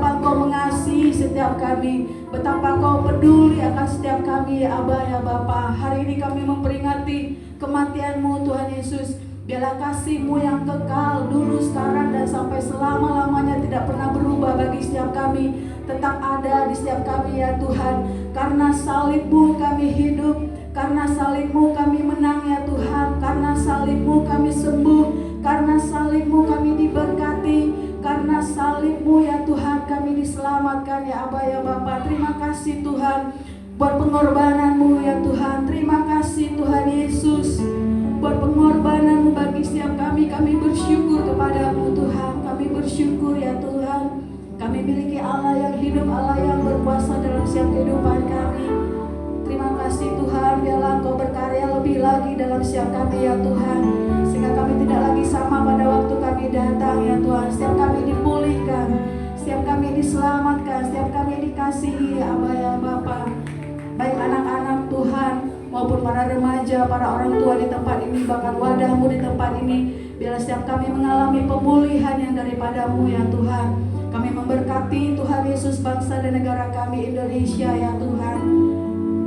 betapa Engkau mengasihi setiap kami, betapa Engkau peduli akan setiap kami ya Aba ya Bapa. Hari ini kami memperingati kematian-Mu Tuhan Yesus. Biarlah kasih-Mu yang kekal dulu, sekarang, dan sampai selama-lamanya tidak pernah berubah bagi setiap kami, tetap ada di setiap kami ya Tuhan. Karena salib-Mu kami hidup, karena salib-Mu kami menang ya Tuhan, karena salib-Mu kami sembuh, karena salib-Mu kami diberkati, karena salib-Mu ya Tuhan kami diselamatkan ya Aba ya Bapa. Terima kasih Tuhan buat pengorbanan-Mu ya Tuhan. Terima kasih Tuhan Yesus buat pengorbanan-Mu bagi setiap kami. Kami bersyukur kepada-Mu Tuhan. Kami bersyukur ya Tuhan. Kami miliki Allah yang hidup, Allah yang berkuasa dalam setiap kehidupan kami. Terima kasih Tuhan, biarlah Engkau berkarya lebih lagi dalam setiap kami ya Tuhan, sehingga kami tidak lagi sama pada waktu kami datang ya Tuhan. Setiap kami dipulihkan, setiap kami diselamatkan, setiap kami dikasihi Aba ya Bapa. Baik anak-anak Tuhan maupun para remaja, para orang tua di tempat ini, bahkan wadah-Mu di tempat ini, biarlah setiap kami mengalami pemulihan yang daripada-Mu ya Tuhan. Kami memberkati Tuhan Yesus bangsa dan negara kami Indonesia ya Tuhan.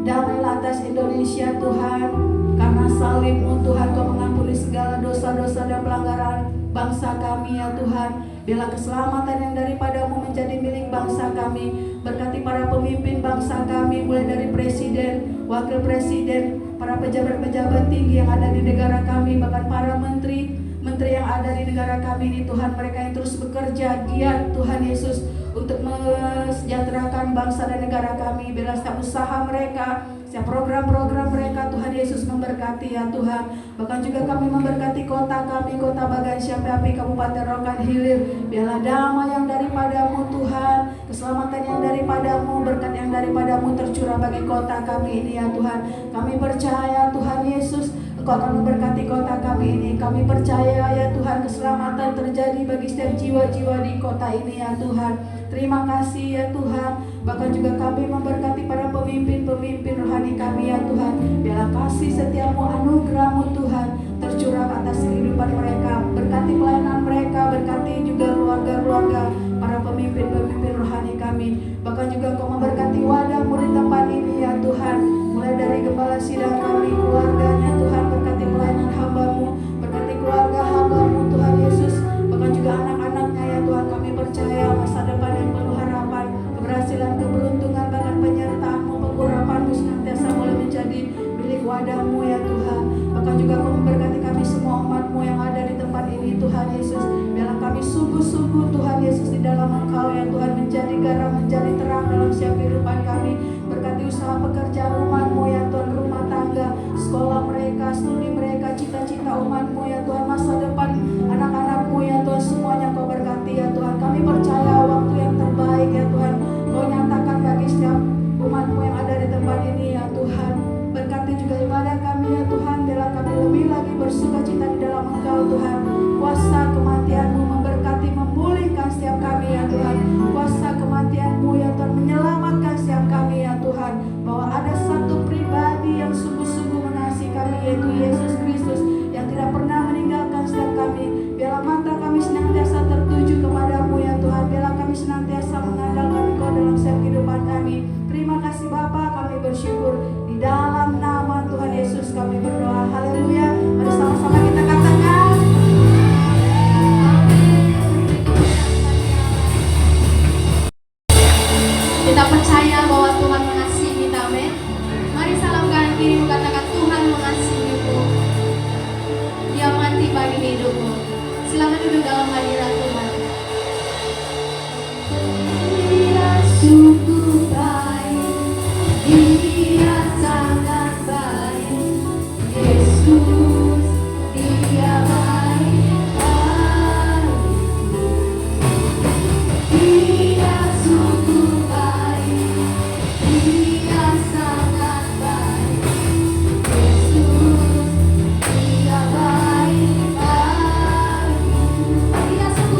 Damailah atas Indonesia Tuhan, karena salib-Mu Tuhan Kau mengampuni segala dosa-dosa dan pelanggaran bangsa kami ya Tuhan. Biarlah keselamatan yang daripada-Mu menjadi milik bangsa kami. Berkati para pemimpin bangsa kami, mulai dari presiden, wakil presiden, para pejabat-pejabat tinggi yang ada di negara kami, bahkan para menteri yang ada di negara kami ini Tuhan. Mereka yang terus bekerja giat Tuhan Yesus untuk mensejahterakan bangsa dan negara kami. Biarlah setiap usaha mereka, setiap program-program mereka Tuhan Yesus memberkati ya Tuhan. Bahkan juga kami memberkati kota kami, Kota Bagan Syampi, Kabupaten Rokan Hilir. Biarlah damai yang daripada-Mu Tuhan, keselamatan yang daripada-Mu, berkat yang daripada-Mu tercurah bagi kota kami ini ya Tuhan. Kami percaya Tuhan Yesus Engkau akan memberkati kota kami ini. Kami percaya ya Tuhan, keselamatan terjadi bagi setiap jiwa-jiwa di kota ini ya Tuhan. Terima kasih ya Tuhan. Bahkan juga kami memberkati para pemimpin-pemimpin rohani kami ya Tuhan. Biarlah kasih setiap-Mu, anugerah-Mu Tuhan tercurah atas kehidupan mereka. Berkati pelayanan mereka, berkati juga keluarga-keluarga para pemimpin-pemimpin rohani kami. Bahkan juga Engkau memberkati wadah-Mu di tempat ini ya Tuhan. Mulai dari gembala sidang kami, keluarganya Tuhan, berkati pelayanan hamba-Mu, berkati keluarga hamba-Mu Tuhan Yesus. Bahkan juga anak-anaknya ya Tuhan, kami percaya masa depan yang penuh harapan, keberhasilan, keberuntungan, bahkan penyertaan-Mu, pengurapan-Mu senantiasa boleh menjadi milik wadah-Mu ya Tuhan. Bahkan juga Engkau memberkati kami semua umat-Mu yang ada di tempat ini Tuhan Yesus. Biarlah kami sungguh-sungguh Tuhan Yesus di dalam Engkau ya Tuhan, menjadi garam, menjadi terang dalam setiap kehidupan kami. Berkati usaha pekerjaan umat-Mu ya Tuhan, rumah tangga, sekolah mereka, studi mereka, cita-cita umat-Mu ya Tuhan, masa depan anak-anak-Mu ya Tuhan, semuanya Kau berkati ya Tuhan. Kami percaya waktu yang terbaik ya Tuhan Kau nyatakan bagi setiap umat-Mu yang ada di tempat ini ya Tuhan. Berkati juga ibadah kami ya Tuhan. Biarlah kami lebih lagi bersukacita di dalam Engkau Tuhan. Kuasa kematian-Mu memberkati, memulihkan setiap kami ya Tuhan. Kuasa kematian-Mu ya Tuhan menyelamatkan setiap kami ya Tuhan. Bahwa ada satu pribadi yang sungguh-sungguh mengasihi kami, yaitu Yesus Kristus, yang tidak pernah meninggalkan setiap kami. Biarlah mata kami senantiasa tertuju kepada-Mu ya Tuhan. Biarlah kami senantiasa mengandalkan Engkau dalam setiap kehidupan kami. Terima kasih Bapa, kami bersyukur. Di dalam nama Tuhan Yesus kami berdoa. Haleluya. Mari sama-sama kita katakan. Kita percaya bahwa Tuhan mengasihi kita, amin. Mari salam kanan kiri katakan, Tuhan mengasihimu. Dia mati bagi hidupmu. Silakan duduk dalam hadirat Tuhan. Dia sungguh baik, Dia sangat baik. Yesus, Dia baik. Dia sungguh baik, Dia sangat baik. Yesus, Dia baik. Dia sungguh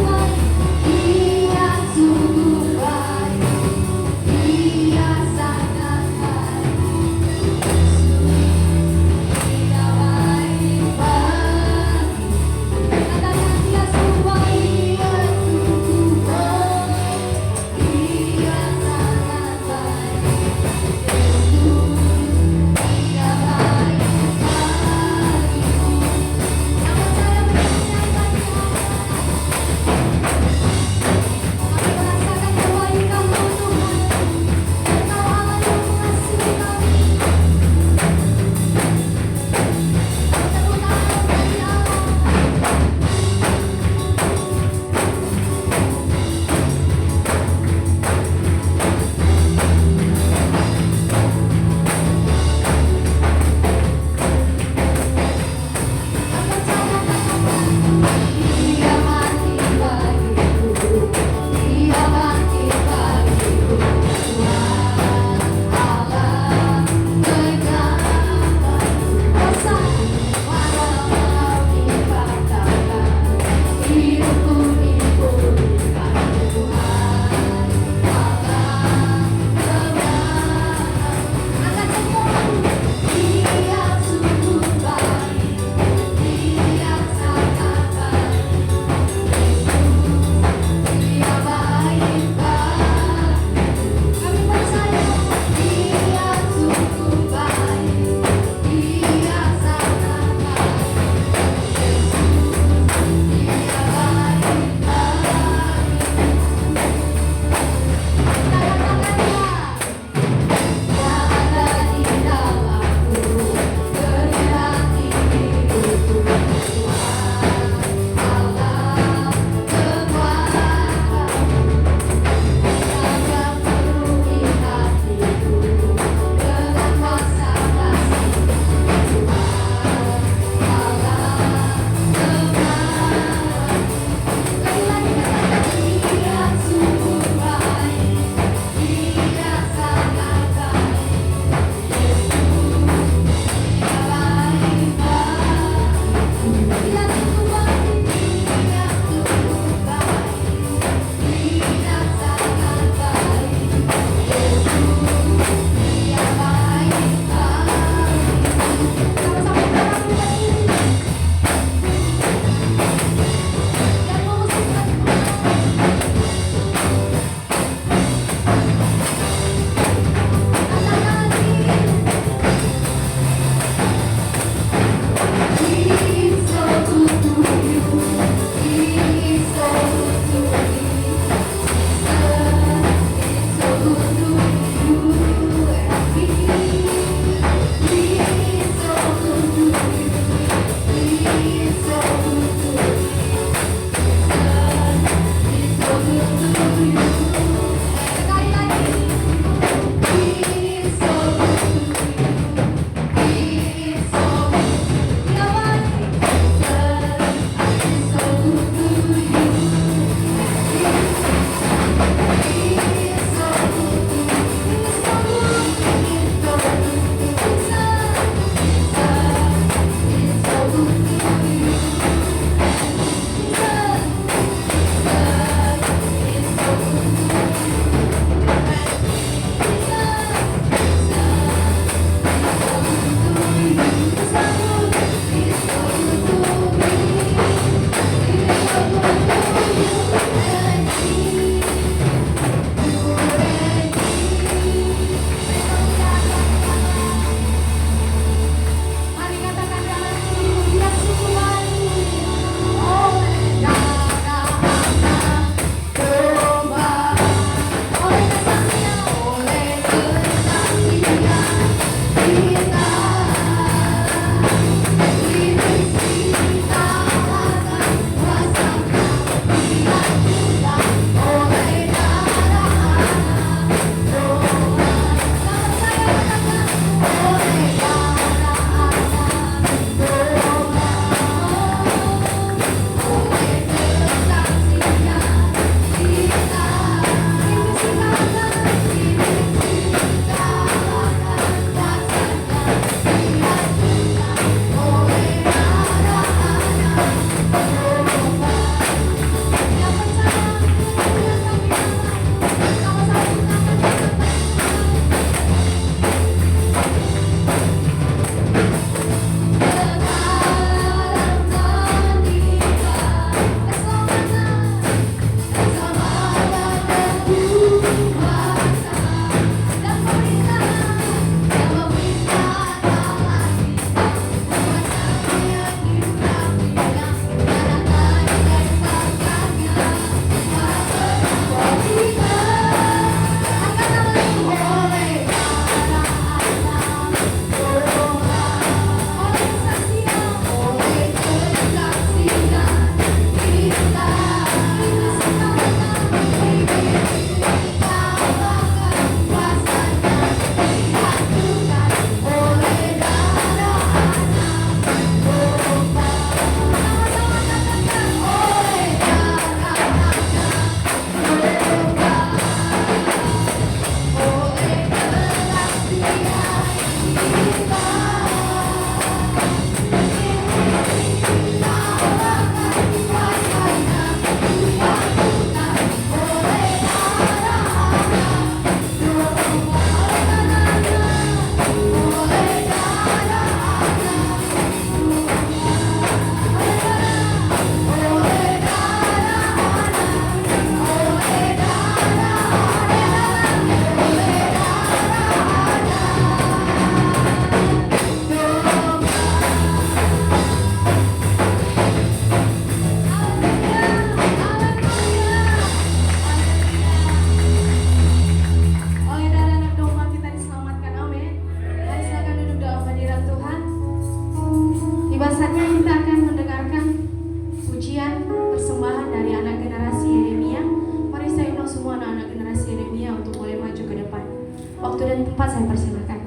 waktu dan tempat saya persilakan.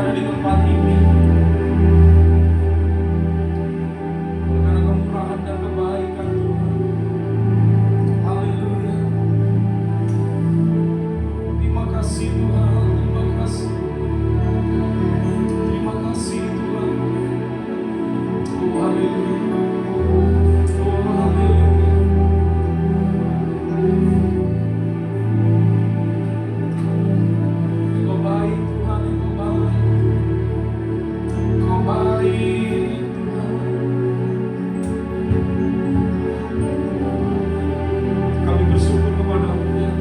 ada di tempat ini. Karena kemurahan dan kebaikan Tuhan. Haleluya. Terima kasih Tuhan, terima kasih. Terima kasih Tuhan. Oh haleluya. Oh haleluya. Engkau baik Tuhan, Engkau baik. Engkau baik Tuhan. Kami bersyukur kepada-Mu ya.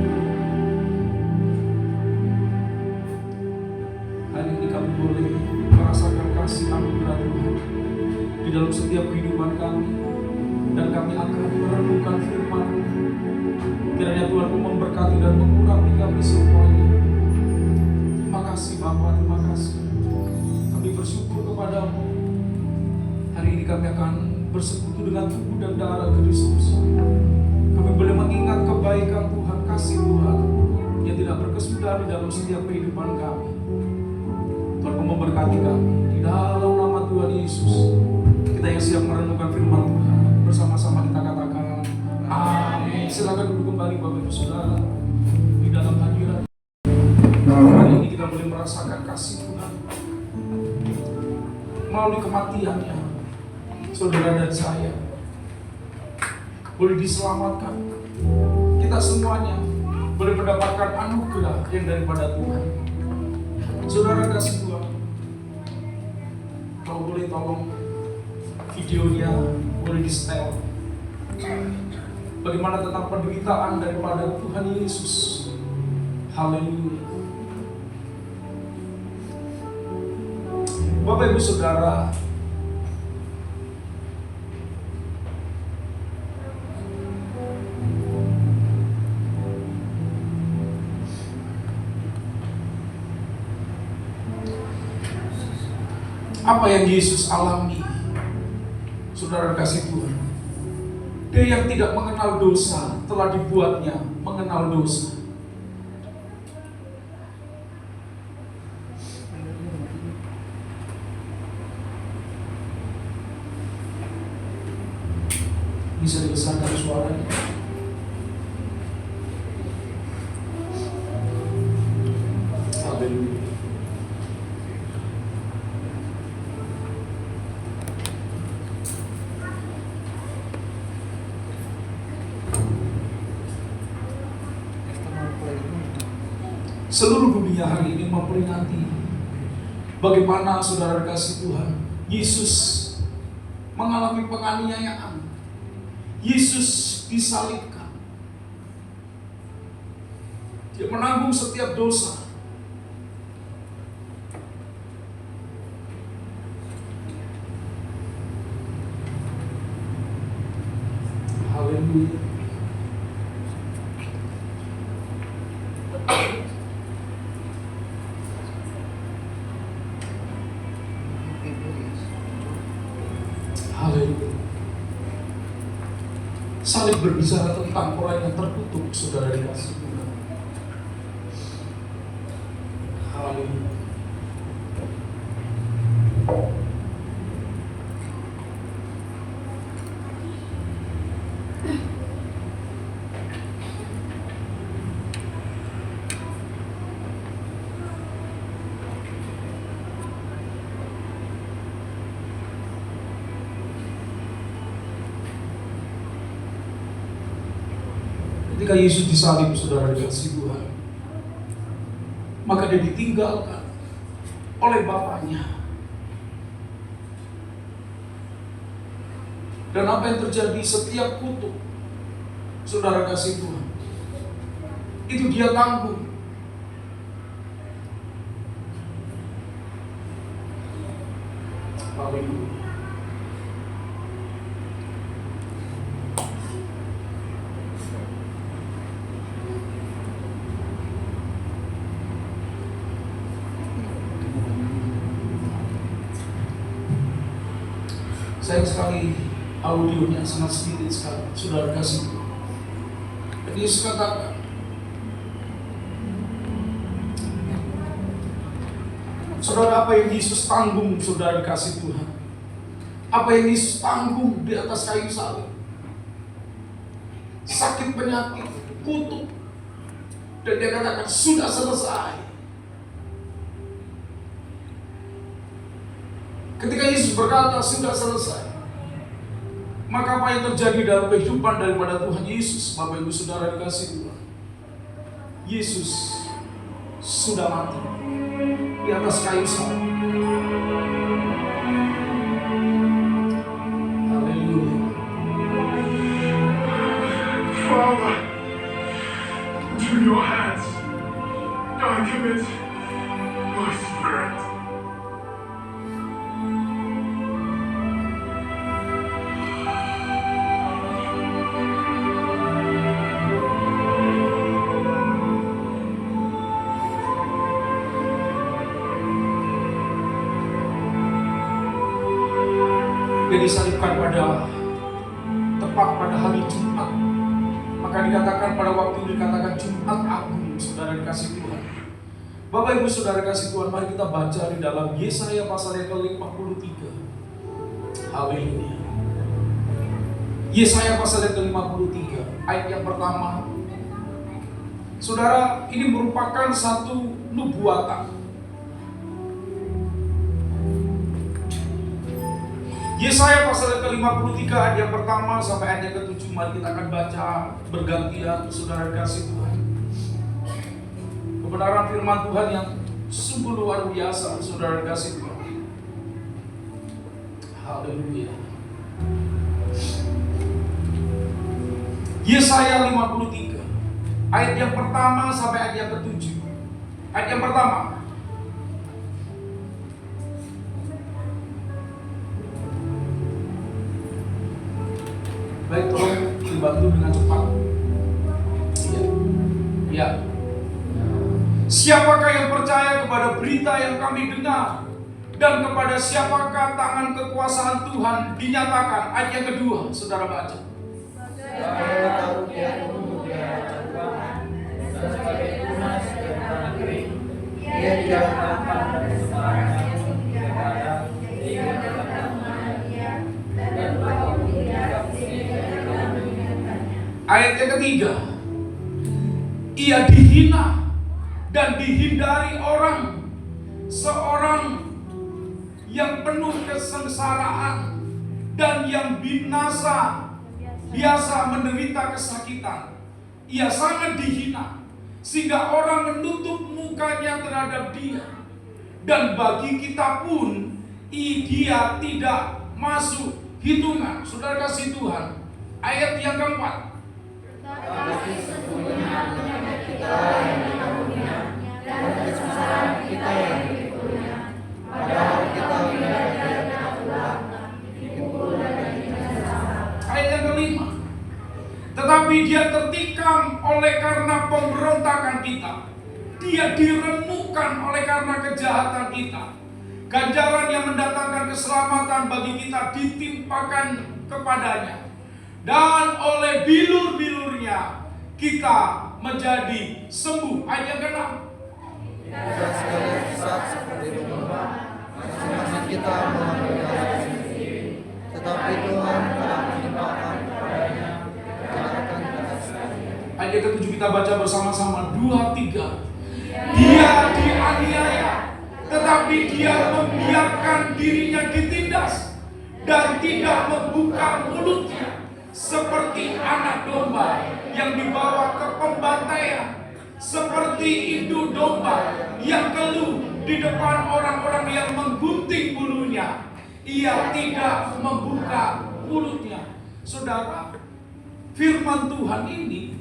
Hari ini kami boleh merasakan kasih anugerah Tuhan di dalam setiap kehidupan kami, dan kami akan merenungkan firman. Kiranya Tuhan memberkati dan mengurapi kami semuanya. Terima kasih Bapa, terima kasih. Kami bersyukur kepada-Mu. Hari ini kami akan bersekutu dengan tubuh dan darah Kristus. Kami boleh mengingat kebaikan Tuhan, kasih Tuhan yang tidak berkesudahan di dalam setiap kehidupan kami. Tuhan memberkati kami di dalam nama Tuhan Yesus. Kita yang siap merenungkan firman Tuhan, bersama-sama kita katakan amin. Silakan duduk kembali Bapak Ibu Saudara di dalam hadirat. Hari ini kita boleh merasakan kasih Tuhan melalui kematiannya. Saudara dan saya boleh diselamatkan. Kita semuanya boleh mendapatkan anugerah yang daripada Tuhan. Saudara kasih Tuhan, kalau boleh tolong videonya boleh di-setel. Bagaimana tentang penderitaan daripada Tuhan Yesus. Haleluya. Bapak Ibu Saudara, apa yang Yesus alami? Saudara kasih Tuhan, Dia yang tidak mengenal dosa telah dibuatnya mengenal dosa. Bisa dibesarkan suaranya. Haleluya. Seluruh dunia hari ini memperingati bagaimana saudara kasih Tuhan, Yesus mengalami penganiayaan, Yesus disalibkan, Dia menanggung setiap dosa. Haleluya. Haleluya. Salib berbicara tentang orang yang terkutuk, saudara dikasih Tuhan. Haleluya. Ketika Yesus disalib, saudara dikasih Tuhan, maka Dia ditinggalkan oleh Bapaknya. Dan apa yang terjadi setiap kutuk, saudara kasih Tuhan, itu Dia tanggung. Haleluya. Sayang sekali audionya sangat sedikit sekali, saudara kasih. Dan Yesus katakan, Saudara, apa yang Yesus tanggung, saudara dikasih Tuhan? Apa yang Yesus tanggung di atas kayu salib? Sakit, penyakit, kutuk. Dan dia katakan sudah selesai. Ketika Yesus berkata sudah selesai, maka apa yang terjadi dalam kehidupan daripada Tuhan Yesus, Bapak Ibu Saudara dikasih Tuhan? Yesus sudah mati di atas kayu salib. Haleluya. Father, into your hands I commit my spirit. Dia disalibkan tepat pada hari Jumat. Maka dikatakan pada waktu itu dikatakan Jumat Agung, saudara dikasih Tuhan. Bapak Ibu Saudara kasih Tuhan, mari kita baca di dalam Yesaya pasal yang ke-53. Haleluya. Yesaya pasal yang ke-53, ayat yang pertama. Saudara, ini merupakan satu nubuatan. Yesaya pasal ke-53 ayat yang pertama sampai ayat yang ke-7. Mari kita akan baca bergantian, saudara kasih Tuhan. Kebenaran firman Tuhan yang sungguh luar biasa, saudara kasih Tuhan. Haleluya. Yesaya 53 ayat yang pertama sampai ayat yang ke-7. Ayat yang pertama. Baik, tolong dibantu dengan cepat. Ya. Siapakah yang percaya kepada berita yang kami dengar? Dan kepada siapakah tangan kekuasaan Tuhan dinyatakan? Ayat yang kedua, saudara baca. Saya tahu dia untuk dia Tuhan dan sebagai tunas dan tanah kering. Dia tidak tampak dari seorang yang tidak ada. Dia dalam tangan dia dan bau dia sehingga dalam mengingatkannya. Ayat yang ketiga, ia dihina dan dihindari orang, seorang yang penuh kesengsaraan dan yang biasa menderita kesakitan. Ia sangat dihina sehingga orang menutup mukanya terhadap dia, dan bagi kita pun dia tidak masuk hitungan. Saudara kasih Tuhan, ayat yang keempat. Tetapi sesungguhnya penyakit kita yang ditanggung-Nya dan kesusahan kita yang dipikul-Nya. Padahal kita tidak daya Tuhan, dipukul dan dibinasakan. Ayat yang kelima. Tetapi dia tertikam oleh karena pemberontakan kita. Dia diremukkan oleh karena kejahatan kita. Ganjaran yang mendatangkan keselamatan bagi kita ditimpakan kepadanya. Dan oleh bilur-bilurnya kita menjadi sembuh. Ayat yang ke-6. Kita sekali sesat seperti domba, masing-masing kita mengambil jalan sendiri. Tetapi Tuhan telah menimpakan kepadanya kejahatan kita sekalian. Ayat yang ke-7 kita baca bersama-sama. 2, 3. Dia dianiaya, tetapi dia membiarkan dirinya ditindas dan tidak membuka mulutnya, seperti anak domba yang dibawa ke pembantaian, seperti induk domba yang keluh di depan orang-orang yang menggunting bulunya. Ia tidak membuka mulutnya. Saudara, firman Tuhan ini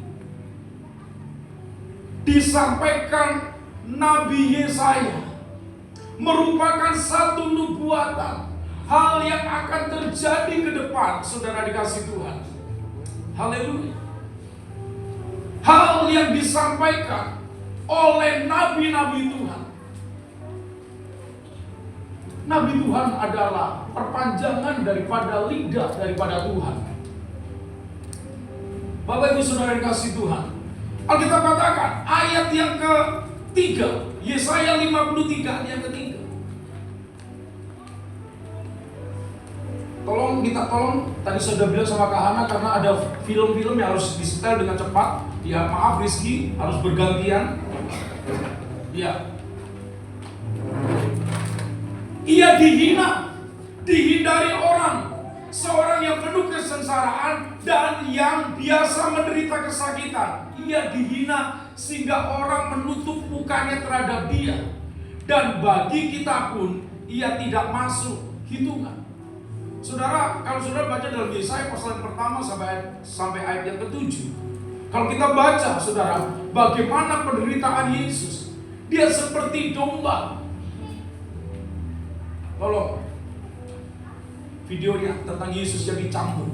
disampaikan Nabi Yesaya, merupakan satu nubuatan, hal yang akan terjadi ke depan, saudara dikasih Tuhan. Haleluya. Hal yang disampaikan oleh nabi-nabi Tuhan. Nabi Tuhan adalah perpanjangan daripada lidah daripada Tuhan. Bapak Ibu Saudara dikasih Tuhan, Alkitab katakan ayat yang ke-3, Yesaya 53 ayat yang ke-3. Tolong tadi saya sudah bilang sama Kak Hana, karena ada film-film yang harus disetel dengan cepat. Ya maaf Rizky, harus bergantian. Ya. Ia dihina, dihindari orang, seorang yang penuh kesengsaraan dan yang biasa menderita kesakitan. Ia dihina sehingga orang menutup mukanya terhadap dia, dan bagi kita pun ia tidak masuk hitungan. Saudara, kalau saudara baca dalam Yesaya pasal yang pertama sampai ayat yang ke-7, kalau kita baca, saudara, bagaimana penderitaan Yesus, dia seperti domba. Kalau videonya tentang Yesus yang dicambuk,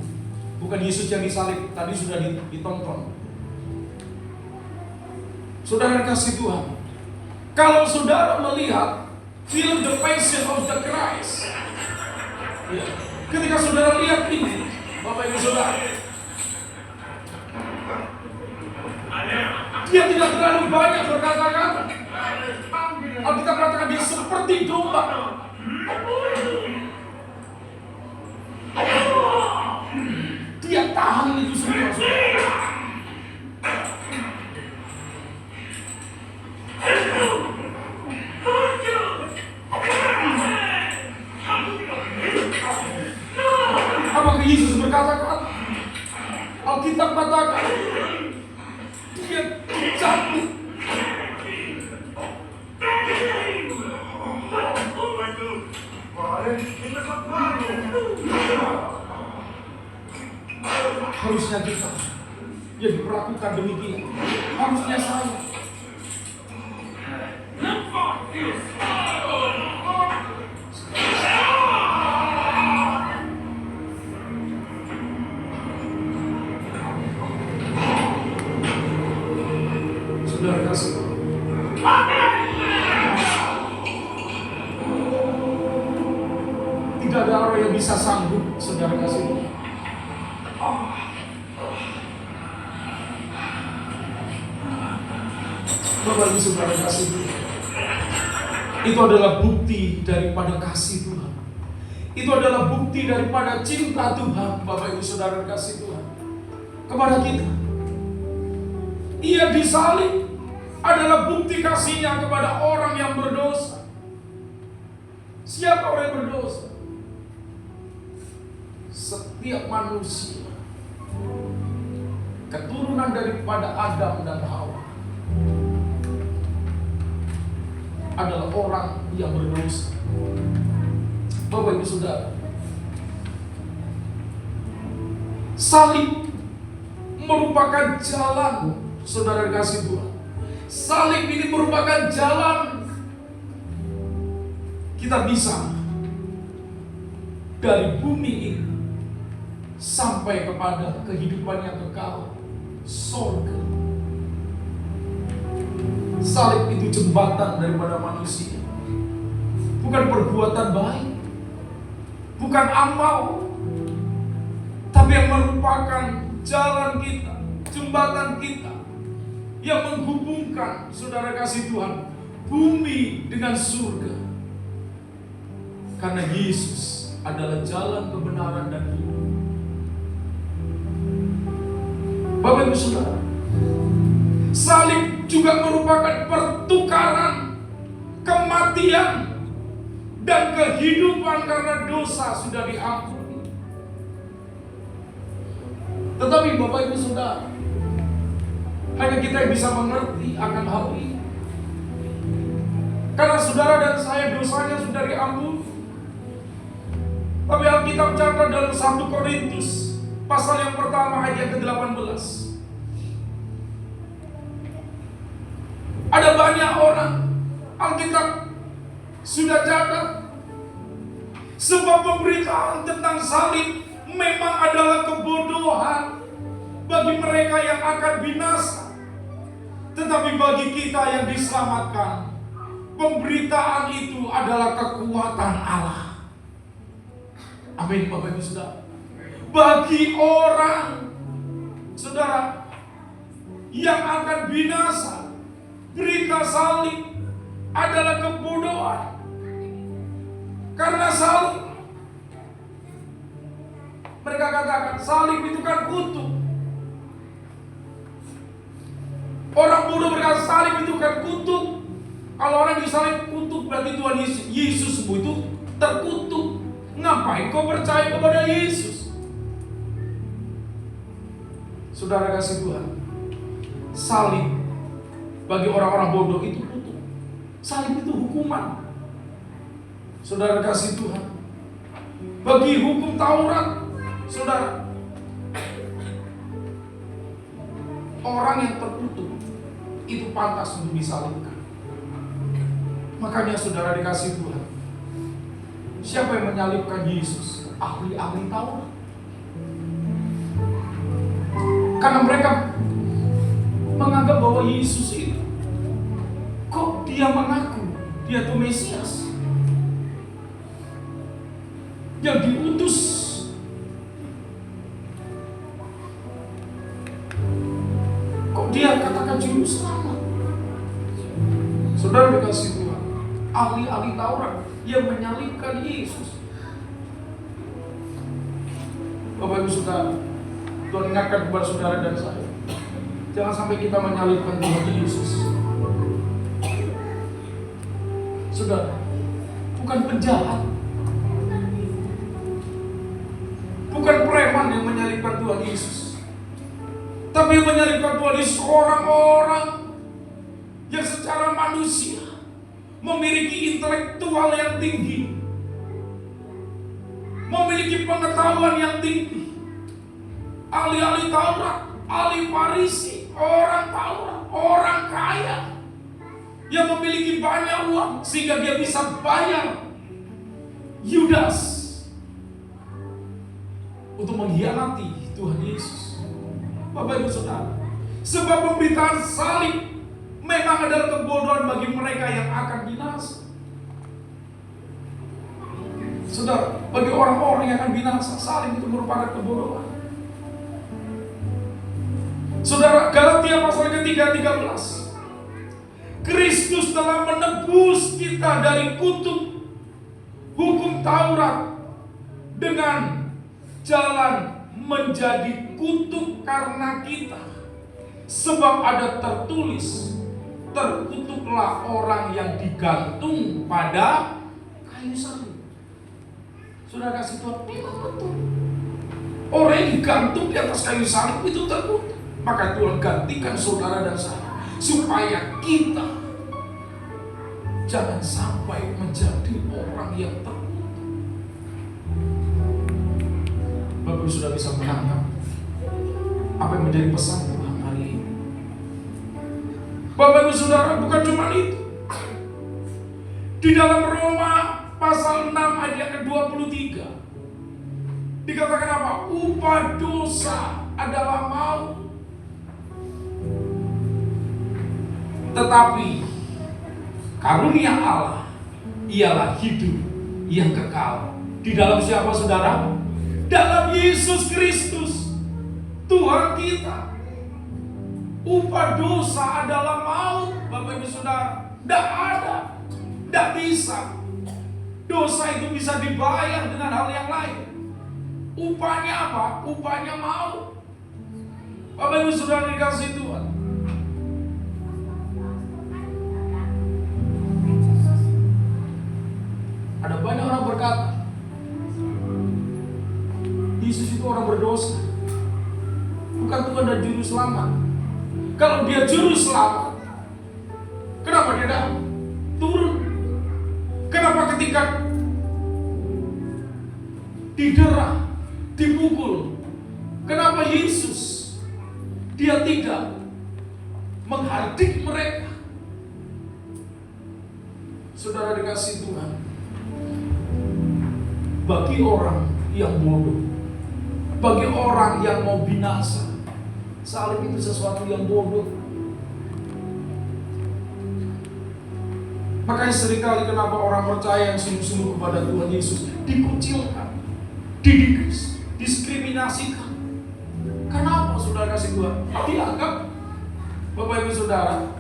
bukan Yesus yang disalib, tadi sudah ditonton. Saudara kasih Tuhan, kalau saudara melihat film The Passion of the Christ, ya, ketika saudara lihat ini, Bapak Ibu Saudara, dia tidak terlalu banyak berkata-kata. Alkitab katakan dia seperti domba. Dia tahan itu semua, saudara. Apakah Yesus berkata-kata? Alkitab katakan dia dicambuk. Harusnya kita yang diperlakukan demikian. Harusnya saya. Saudara kasih, tidak ada orang yang bisa sanggup, saudara kasih. Bapak Ibu Saudara kasih, itu adalah bukti daripada kasih Tuhan. Itu adalah bukti daripada cinta Tuhan, Bapak Ibu Saudara kasih Tuhan kepada kita. Ia disalib adalah bukti kasihnya kepada orang yang berdosa. Siapa orang yang berdosa? Setiap manusia, keturunan daripada Adam dan Hawa, adalah orang yang berdosa. Bapak Ibu Saudara, salib merupakan jalan, saudara kasih Tuhan. Salib ini merupakan jalan kita bisa dari bumi ini sampai kepada kehidupan yang kekal, surga. Salib itu jembatan daripada manusia, bukan perbuatan baik, bukan amal, tapi yang merupakan jalan kita, jembatan kita yang menghubungkan, saudara kasih Tuhan, bumi dengan surga. Karena Yesus adalah jalan kebenaran dan hidup. Bapak Ibu Saudara, salib juga merupakan pertukaran kematian dan kehidupan karena dosa sudah diampuni. Tetapi Bapak Ibu Saudara, hanya kita yang bisa mengerti akan hal ini. Karena saudara dan saya dosanya sudah diampuni. Tapi Alkitab catat dalam 1 Korintus pasal yang pertama ayat yang ke-18. Ada banyak orang, Alkitab sudah catat, sebab pemberitaan tentang salib memang adalah kebodohan bagi mereka yang akan binasa. Tetapi bagi kita yang diselamatkan, pemberitaan itu adalah kekuatan Allah. Amin, Bapak Ibu Saudara. Bagi orang, saudara, yang akan binasa, berita salib adalah kebodohan. Karena salib Mereka katakan salib itu kan kutuk. Orang bodoh berkata salib itu kan kutuk. Kalau orang disalib kutuk berarti Tuhan Yesusmu itu terkutuk. Ngapain kau percaya kepada Yesus? Saudara kasih Tuhan, salib bagi orang-orang bodoh itu kutuk. Salib itu hukuman. Saudara kasih Tuhan, bagi hukum Taurat, saudara, orang yang terkutuk itu pantas untuk disalibkan. Makanya saudara dikasih Tuhan, siapa yang menyalibkan Yesus? Ahli-ahli Taurat. Karena mereka menganggap bahwa Yesus itu, kok dia mengaku dia itu Mesias yang diutus, kok dia katakan juru selamat. Saudara dikasih Tuhan, ahli-ahli Taurat yang menyalibkan Yesus. Bapak Ibu Saudara, Tuhan ingatkan kepada saudara dan saya, jangan sampai kita menyalibkan Tuhan Yesus. Saudara, bukan penjahat, bukan preman yang menyalibkan Tuhan Yesus, tapi yang menyalibkan Tuhan Yesus orang-orang yang secara manusia memiliki intelektual yang tinggi, memiliki pengetahuan yang tinggi, ahli-ahli Taurat, ahli Farisi, orang Taurat, orang kaya yang memiliki banyak uang sehingga dia bisa bayar Yudas untuk mengkhianati Tuhan Yesus. Bapak Ibu Saudara, sebab pemberitaan salib memang adalah kebodohan bagi mereka yang akan binasa. Saudara, bagi orang-orang yang akan binasa, salib itu merupakan kebodohan. Saudara, Galatia pasal ketiga 13, Kristus telah menebus kita dari kutuk hukum Taurat dengan jalan menjadi kutuk karena kita. Sebab ada tertulis, terkutuklah orang yang digantung pada kayu salib. Saudara kasih Tuhan, memang betul. Orang yang digantung di atas kayu salib itu terkutuk. Maka Tuhan gantikan saudara dan saya, supaya kita jangan sampai menjadi orang yang terkutuk. Bapak sudah bisa menangkap apa yang menjadi pesan Tuhan hari ini. Bapak Ibu Saudara, bukan cuma itu. Di dalam Roma pasal 6 ayat ke-23 dikatakan apa? Upah dosa adalah maut, tetapi karunia Allah ialah hidup yang kekal. Di dalam siapa saudara? Dalam Yesus Kristus, Tuhan kita. Upah dosa adalah maut, Bapak Ibu Saudara. Tidak ada, tidak bisa. Dosa itu bisa dibayar dengan hal yang lain. Upahnya apa? Upahnya maut. Bapak Ibu Saudara dikasih Tuhan, ada banyak orang berkata Yesus itu orang berdosa, bukan Tuhan dan Juru Selamat. Kalau dia Juru Selamat, kenapa dia tidak turun? Kenapa ketika didera, dipukul, kenapa Yesus dia tidak menghardik mereka? Saudara dikasih Tuhan, bagi orang yang bodoh, bagi orang yang mau binasa, salib itu sesuatu yang bodoh. Makanya seringkali kenapa orang percaya yang sungguh-sungguh kepada Tuhan Yesus dikucilkan, didiskriminasikan. Kenapa saudara kasih Tuhan? Dianggap, Bapak Ibu Saudara,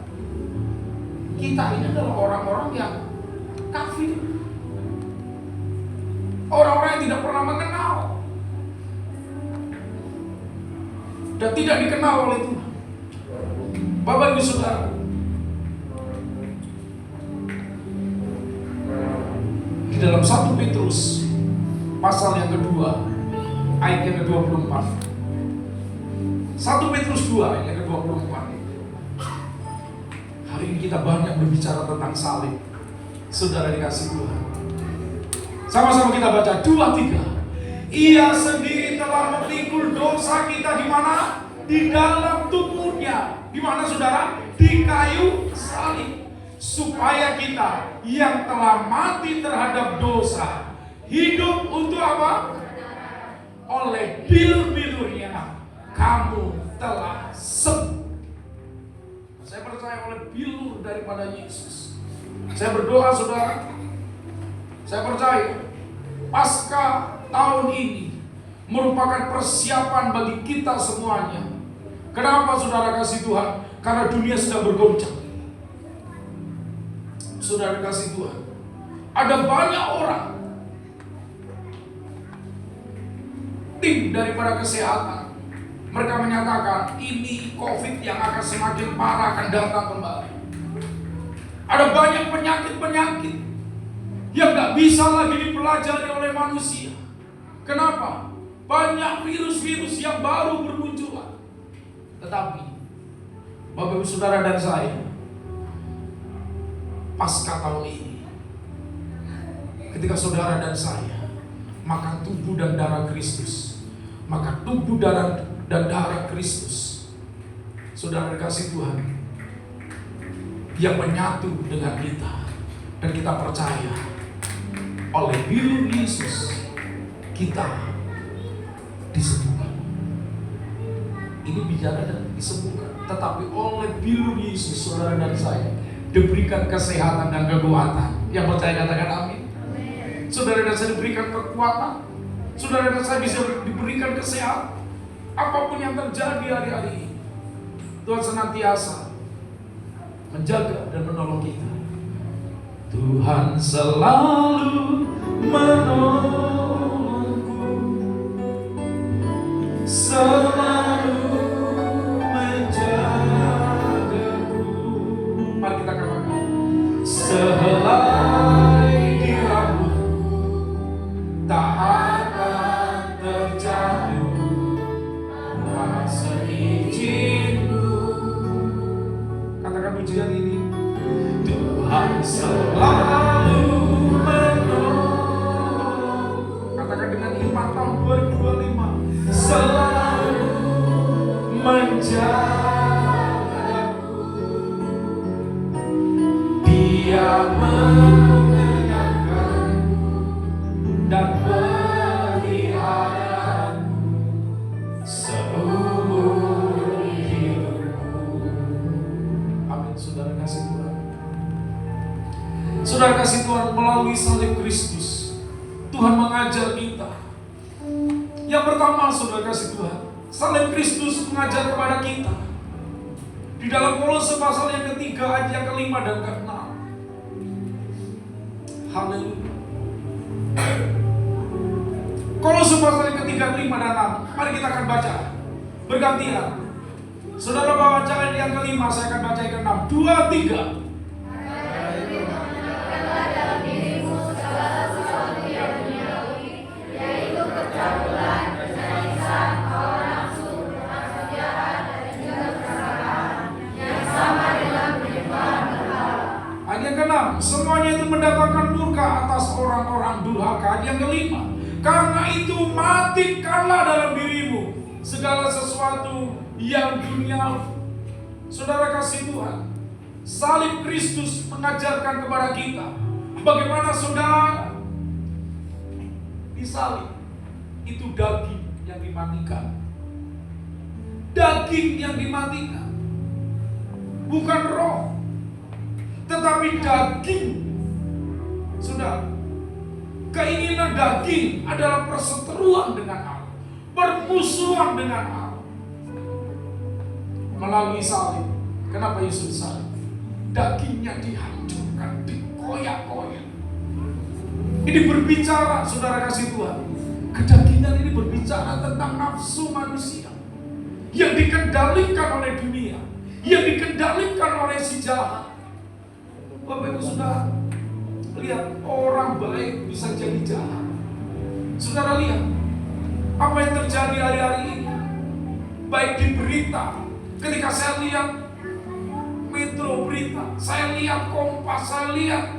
kita ini adalah orang-orang yang kafir, orang-orang yang tidak pernah mengenal dan tidak dikenal oleh Tuhan. Bapak Ibu Saudara, di dalam 1 Petrus pasal yang kedua ayat yang ke-24, 1 Petrus 2 ayat yang ke-24. Hari ini kita banyak berbicara tentang salib. Saudara dikasih Tuhan, sama-sama kita baca 2-3. Ia sendiri telah memikul dosa kita di mana? Di dalam tubuhnya. Di mana saudara? Di kayu salib. Supaya kita yang telah mati terhadap dosa hidup untuk apa? Oleh bilur-bilurnya kamu telah sembuh. Saya percaya oleh bilur daripada Yesus. Saya berdoa saudara, saya percaya pasca tahun ini merupakan persiapan bagi kita semuanya. Kenapa saudara kasih Tuhan? Karena dunia sedang bergoncang. Saudara kasih Tuhan, ada banyak orang, tim daripada kesehatan, mereka menyatakan ini COVID yang akan semakin parah akan datang kembali. Ada banyak penyakit-penyakit yang gak bisa lagi dipelajari oleh manusia. Kenapa? Banyak virus-virus yang baru bermunculan. Tetapi Bapak Ibu Saudara dan saya, pasca tahun ini, ketika saudara dan saya makan tubuh dan darah Kristus, makan tubuh dan darah Kristus, saudara kasih Tuhan yang menyatu dengan kita, dan kita percaya oleh bilur Yesus kita disembuhkan. Ini bicara dan disembuhkan, tetapi oleh bilur Yesus saudara dan saya diberikan kesehatan dan kekuatan. Yang percaya katakan amin. Saudara dan saya diberikan kekuatan, saudara dan saya bisa diberikan kesehatan. Apapun yang terjadi hari-hari ini, Tuhan senantiasa menjaga dan menolong kita. Tuhan selalu menolongku, selalu menjagaku. Mari kita katakan, sehelai di rambutku tak akan terjatuh, seizinku. Katakan pujian ini, Tuhan selalu menolong. Katakan dengan iman tahun 2025, selalu menjagaku. Dia mengenyangkanku dan peliharaku seumur hidupku. Amin. Saudara kasih Tuhan, saudara kasih Tuhan, melalui salib Kristus Tuhan mengajar kita. Yang pertama saudara kasih Tuhan, salib Kristus mengajar kepada kita di dalam Kolose pasal yang ketiga ayat yang ke-5 dan ke-6. Haleluya. Kolose pasal yang ketiga, 5 dan 6. Mari kita akan baca bergantian. Saudara baca ayat yang ke-5, saya akan baca yang ke-6. 2, 3. Yang ke-6, semuanya itu mendatangkan murka atas orang-orang durhaka. Yang ke-5, karena itu matikanlah dalam dirimu segala sesuatu yang duniawi. Saudara kasih Tuhan, salib Kristus mengajarkan kepada kita bagaimana saudara disalib. Itu daging yang dimatikan. Daging yang dimatikan, bukan roh, tetapi daging. Saudara, keinginan daging adalah perseteruan dengan Allah, permusuhan dengan Allah. Melalui salib, kenapa Yesus salib? Dagingnya dihancurkan, dikoyak-koyak. Ini berbicara, saudara kasih Tuhan, kedagingan ini berbicara tentang nafsu manusia. yang dikendalikan oleh dunia, yang dikendalikan oleh si jahat. Bapak Ibu Saudara, lihat orang baik bisa jadi jahat. Saudara lihat apa yang terjadi hari-hari ini, baik di berita. Ketika saya lihat Metro Berita, saya lihat Kompas, saya lihat,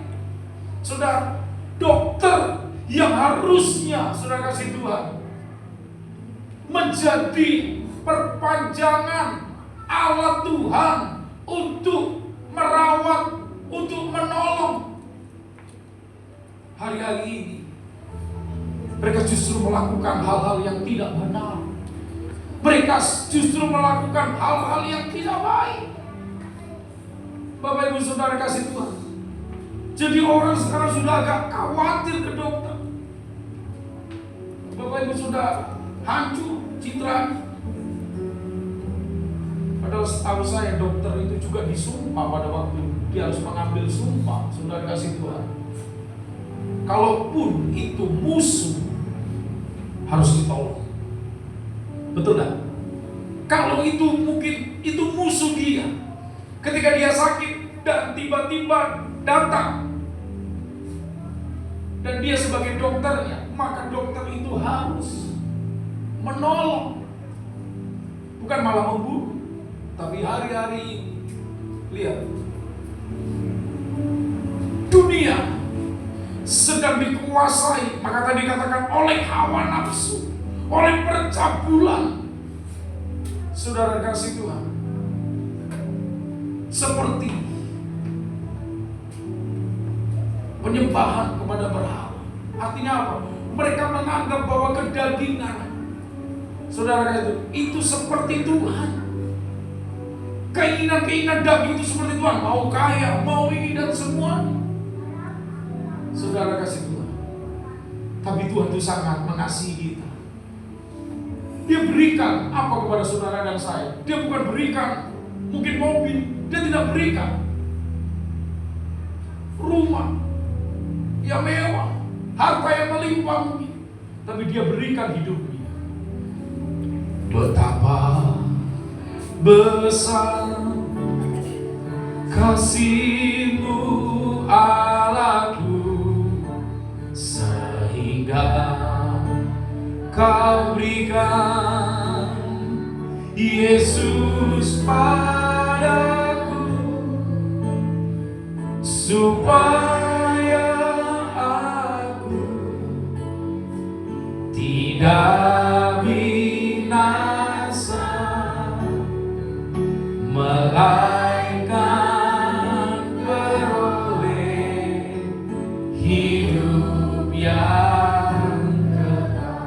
saudara, dokter yang harusnya, saudara kasih Tuhan, menjadi perpanjangan alat Tuhan untuk merawat, untuk menolong. Hari-hari ini mereka justru melakukan hal-hal yang tidak benar. Mereka justru melakukan hal-hal yang tidak baik. Bapak Ibu Saudara kasih Tuhan, jadi orang sekarang sudah agak khawatir ke dokter. Bapak Ibu Saudara, hancur citranya. Padahal setahu saya dokter itu juga disumpah pada waktu dia harus mengambil sumpah. Saudara kasih Tuhan, kalaupun itu musuh, harus ditolong. Betul tak? Kalau itu mungkin itu musuh dia, ketika dia sakit dan tiba-tiba datang dan dia sebagai dokternya, maka dokter itu harus menolong, bukan malah membunuh. Tapi hari-hari ini, lihat, dunia sedang dikuasai, maka tadi katakan, oleh hawa nafsu, oleh percabulan. Saudara kasih Tuhan, seperti penyembahan kepada berhala. Artinya apa? Mereka menganggap bahwa kedagingan, saudara kasih Tuhan, itu seperti Tuhan. Keinginan-keinginan daging itu seperti Tuhan, mau kaya, mau ini dan semuanya. Saudara kasih Tuhan, tapi Tuhan itu sangat mengasihi kita. Dia berikan apa kepada saudara dan saya? Dia bukan berikan mungkin mobil, dia tidak berikan rumah yang mewah, harta yang melimpah mungkin, tapi dia berikan hidupnya. Betapa besar kasih-Mu Allahku, sehingga Kau berikan Yesus padaku, supaya aku tidak binasa, melainkan beroleh hidup yang kekal.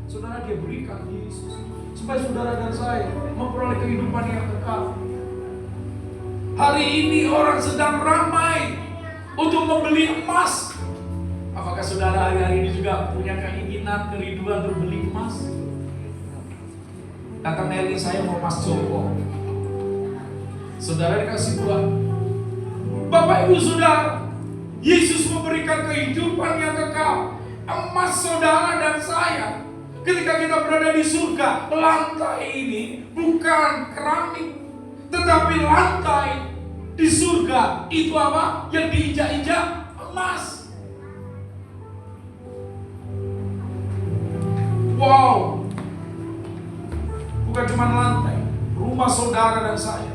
Saudara, dia berikan Yesus supaya saudara dan saya memperoleh kehidupan yang kekal. Hari ini orang sedang ramai untuk membeli emas. Apakah saudara hari-hari ini juga punya keinginan, kerinduan untuk beli emas? Kata Nelly, saya mau emas Joko. Saudara dikasih Tuhan, Bapak Ibu Saudara, Yesus memberikan kehidupan yang kekal. Emas saudara dan saya, ketika kita berada di surga, lantai ini bukan keramik, tetapi lantai di surga itu apa? Yang diinjak-injak emas. Wow, bukan cuma lantai, rumah saudara dan saya,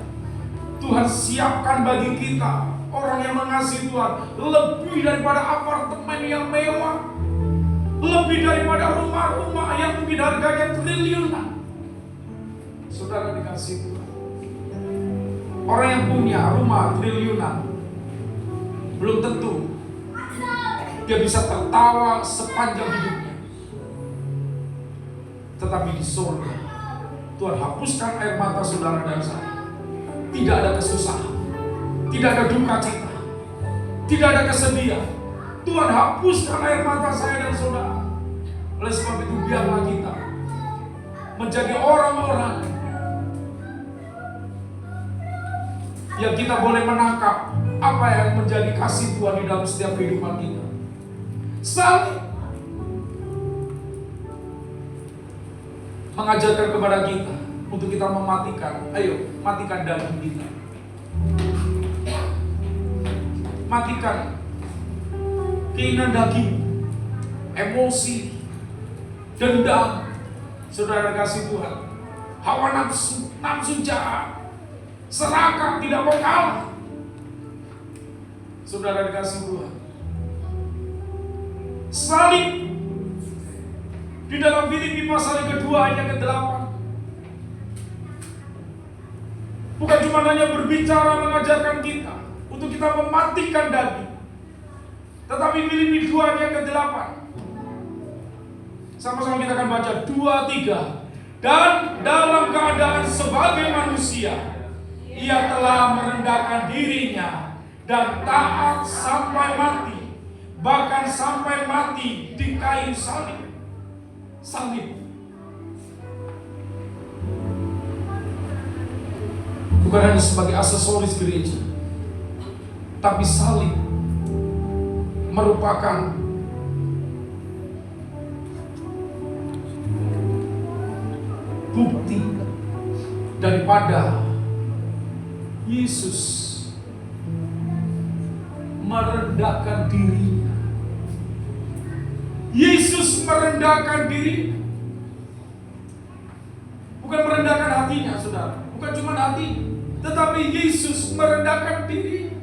Tuhan siapkan bagi kita, orang yang mengasihi Tuhan, lebih daripada apartemen yang mewah, lebih daripada rumah-rumah yang mungkin harganya triliunan. Saudara dikasih Tuhan, orang yang punya rumah triliunan belum tentu dia bisa tertawa sepanjang hidupnya. Tetapi di surga, Tuhan hapuskan air mata saudara dan saya. Tidak ada kesusahan, tidak ada duka cita, tidak ada kesedihan. Tuhan hapuskan air mata saya dan saudara. Oleh sebab itu, biarlah kita menjadi orang-orang yang kita boleh menangkap apa yang menjadi kasih Tuhan di dalam setiap kehidupan kita. Saling mengajarkan kepada kita untuk kita mematikan. Ayo, matikan daging kita. Matikan keinginan daging, emosi, dendam. Saudara kasih Tuhan, hawa nafsu, nafsu jahat, serakah, tidak mau kalah. Saudara dikasih Tuhan, salib di dalam Filipi pasal yang kedua ayat ke-8 bukan cuma hanya berbicara mengajarkan kita untuk kita mematikan daging, tetapi Filipi 2 ayat ke-8 sama-sama kita akan baca 2-3. Dan dalam keadaan sebagai manusia, ia telah merendahkan dirinya dan taat sampai mati, bahkan sampai mati di kayu salib. Salib bukan hanya sebagai aksesoris gereja, tapi salib merupakan bukti daripada Yesus merendahkan dirinya. Yesus merendahkan diri, bukan merendahkan hatinya, saudara. Bukan cuma hati, tetapi Yesus merendahkan diri.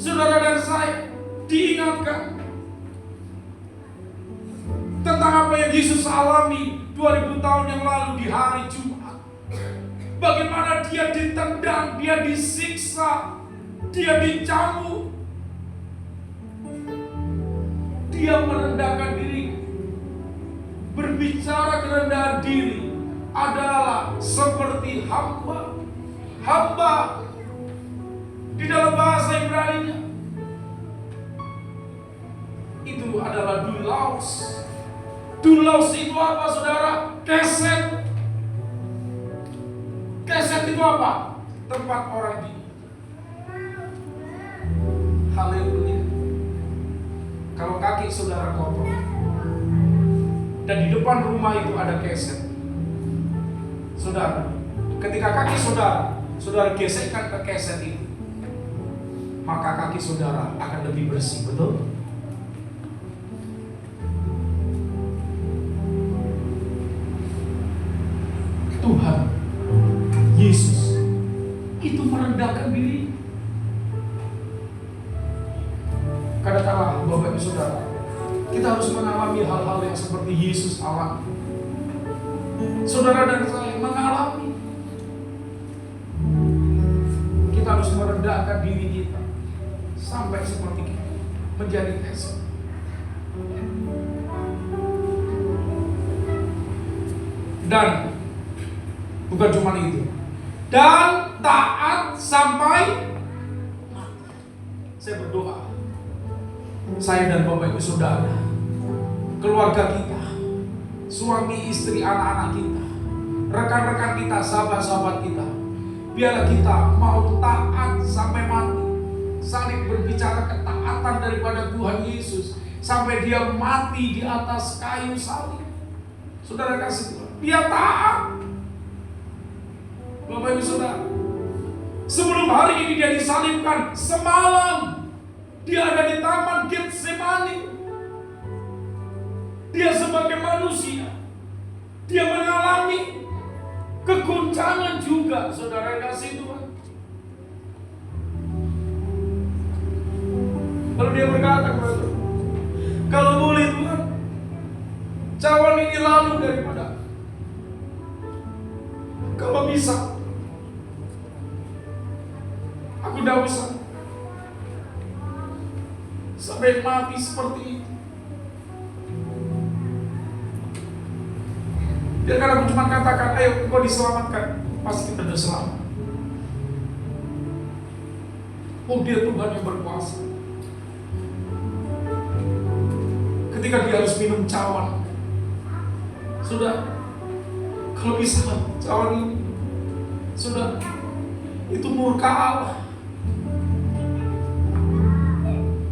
Saudara dan saya diingatkan tentang apa yang Yesus alami 2000 tahun yang lalu di hari Jumat. Bagaimana dia ditendang, dia disiksa, dia dicambuk. Dia merendahkan diri. Berbicara kerendahan diri adalah seperti hamba. Hamba di dalam bahasa Ibrani-nya itu adalah doulos. Doulos itu apa, saudara? Keset. Keset itu apa? Tempat orang di. Haleluya. Kalau kaki saudara kotor dan di depan rumah itu ada keset, saudara, ketika kaki saudara gesekkan ke keset itu, maka kaki saudara akan lebih bersih, betul? Tuhan Yesus itu merendahkan diri. Kadang-kala Bapak Ibu Saudara, kita harus mengalami hal-hal yang seperti Yesus alami. Saudara dan saya mengalami. Kita harus merendahkan diri kita sampai seperti kita menjadi keset. Dan bukan cuma itu, dan taat sampai mati. Saya berdoa, saya dan Bapak Ibu Saudara, keluarga kita, suami istri, anak-anak kita, rekan-rekan kita, sahabat-sahabat kita, biarlah kita mau taat sampai mati. Saling berbicara ketaatan daripada Tuhan Yesus sampai dia mati di atas kayu salib. Saudara kasih Tuhan, dia taat. Bapak Ibu Saudara, sebelum hari ini dia disalibkan, semalam dia ada di taman Getsemani. Dia sebagai manusia, dia mengalami keguncangan juga, saudara kasih Tuhan. Lalu dia berkata kepada Tuhan, kalau boleh Tuhan, cawan ini lalu daripada. Kalau bisa, aku tidak usah sampai mati seperti itu. Biarkan aku cuma katakan, ayo engkau diselamatkan, pasti kita sudah selamat. Oh, dia Tuhan yang berkuasa. Ketika dia harus minum cawan, sudah, kalau bisa cawan ini, sudah, itu murka Allah.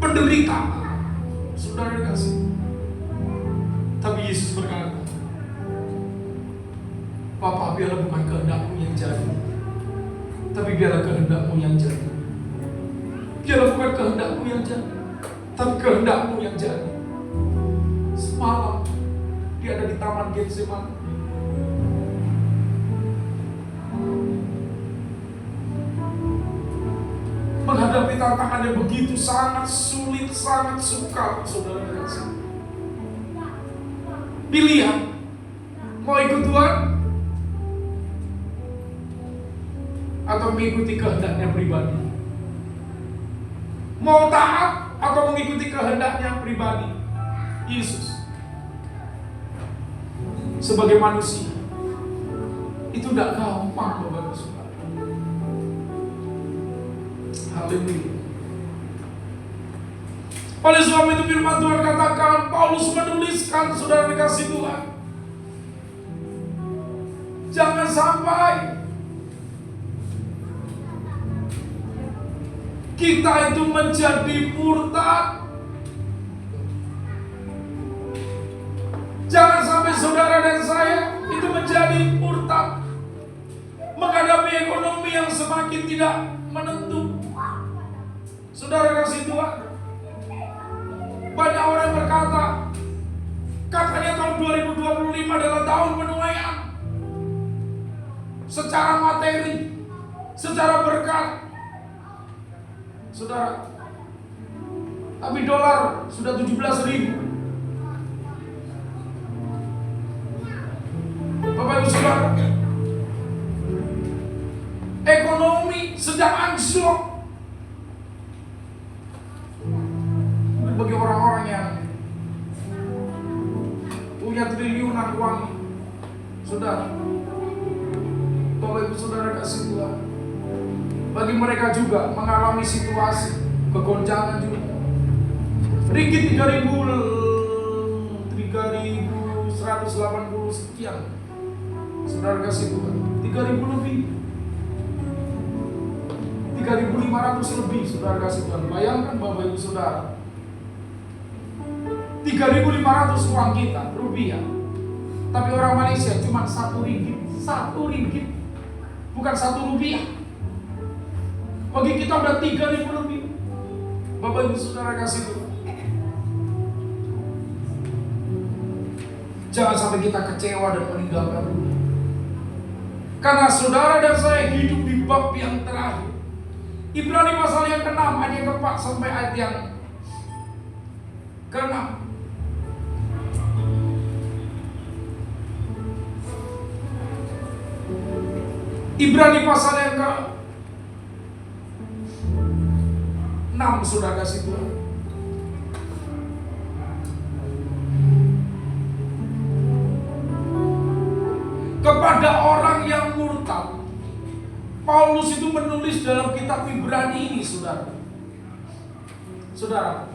Penderitaan, saudara dikasih. Tapi Yesus berkata, Bapa, biarlah bukan kehendak-Mu yang jadi, tapi biarlah kehendak-Mu yang jadi. Biarlah bukan kehendak-Mu yang jadi, tapi kehendak-Mu yang jadi. Semalam dia ada di Taman Getsemani. Menghadapi tantangan yang begitu sangat sulit, sangat sukar, saudara kasih. Pilihan, mau ikut Tuhan atau mengikuti kehendaknya pribadi? Mau taat atau mengikuti kehendaknya pribadi? Yesus sebagai manusia itu tidak gampang, Bapak Ibu Saudara. Haleluya. Oleh sebab itu firman Tuhan katakan, Paulus menuliskan, saudara dikasih Tuhan, jangan sampai kita itu menjadi murtad. Jangan sampai saudara dan saya itu menjadi murtad menghadapi ekonomi yang semakin tidak menentu. Saudara kasih Tuhan, banyak orang berkata, katanya tahun 2025 adalah tahun penuaian secara materi, secara berkat. Saudara, tapi dolar sudah 17.000. Bapak Ibu Saudara, ekonomi sedang anjlok. Bagi orang-orang yang punya triliunan uang, saudara, Bapak Ibu Saudara kasih Tuhan, bagi mereka juga mengalami situasi kegoncangan juga. Ringgit 3.180 sekian, saudara kasih Tuhan, 3.000 lebih, 3.500 lebih, saudara kasih Tuhan. Bayangkan Bapak Ibu Saudara, 3.500 uang kita rupiah, tapi orang Malaysia cuma 1 ringgit, 1 ringgit, bukan 1 rupiah. Bagi kita udah 3.000 lebih. Bapak Ibu Saudara kasih Tuhan, jangan sampai kita kecewa dan meninggalkan dunia. Karena saudara dan saya hidup di bab yang terakhir, Ibrani pasal yang ke-6 ayat yang ke-4 sampai ayat yang ke-6. Ibrani pasal yang ke-6, saudara kasih Tuhan. Kepada orang yang murtad, Paulus itu menulis dalam kitab Ibrani ini, saudara. Saudara,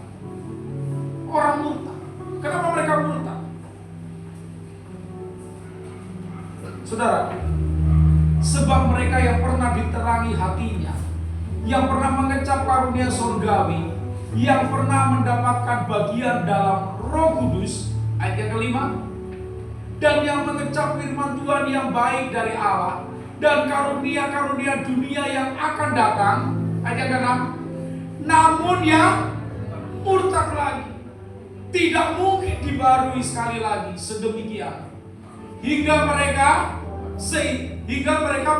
orang murtad. Kenapa mereka murtad? Saudara, sebab mereka yang pernah diterangi hatinya, yang pernah mengecap karunia surgawi, yang pernah mendapatkan bagian dalam Roh Kudus, ayat yang ke-5, dan yang mengecap firman Tuhan yang baik dari Allah, dan karunia-karunia dunia yang akan datang, ayat yang ke-6, namun yang murtad lagi, tidak mungkin dibarui sekali lagi sedemikian, hingga mereka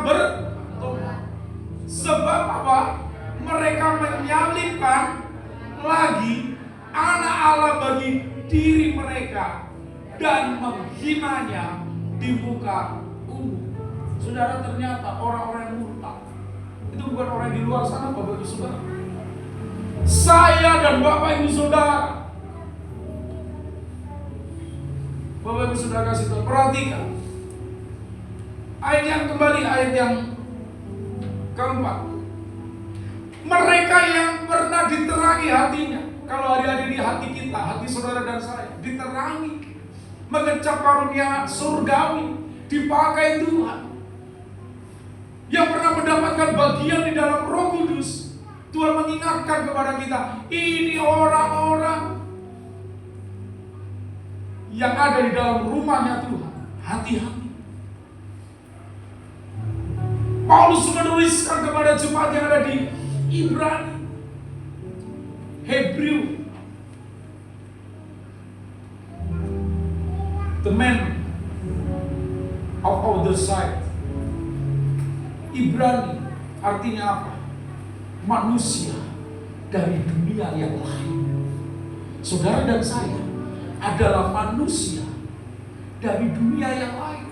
bertobat. Sebab apa? Mereka menyalibkan lagi anak Allah bagi diri mereka dan menghinanya di muka umum. Saudara, ternyata orang-orang yang murtad itu bukan orang di luar sana, Bapak Ibu Saudara. Saya dan Bapak Ibu Saudara, Bapak Ibu Saudara kasih tahu, perhatikan ayat yang kembali, ayat yang keempat. Mereka yang pernah diterangi hatinya. Kalau hari-hari di hati kita, hati saudara dan saya diterangi, mengecap karunia surgawi, dipakai Tuhan, yang pernah mendapatkan bagian di dalam Roh Kudus. Tuhan mengingatkan kepada kita, ini orang-orang yang ada di dalam rumahnya Tuhan. Hati-hati. Paulus menuliskan kepada jemaat yang ada di Ibrani, Hebrew, the man of other side. Ibrani artinya apa? Manusia dari dunia yang lain. Saudara dan saya adalah manusia dari dunia yang lain.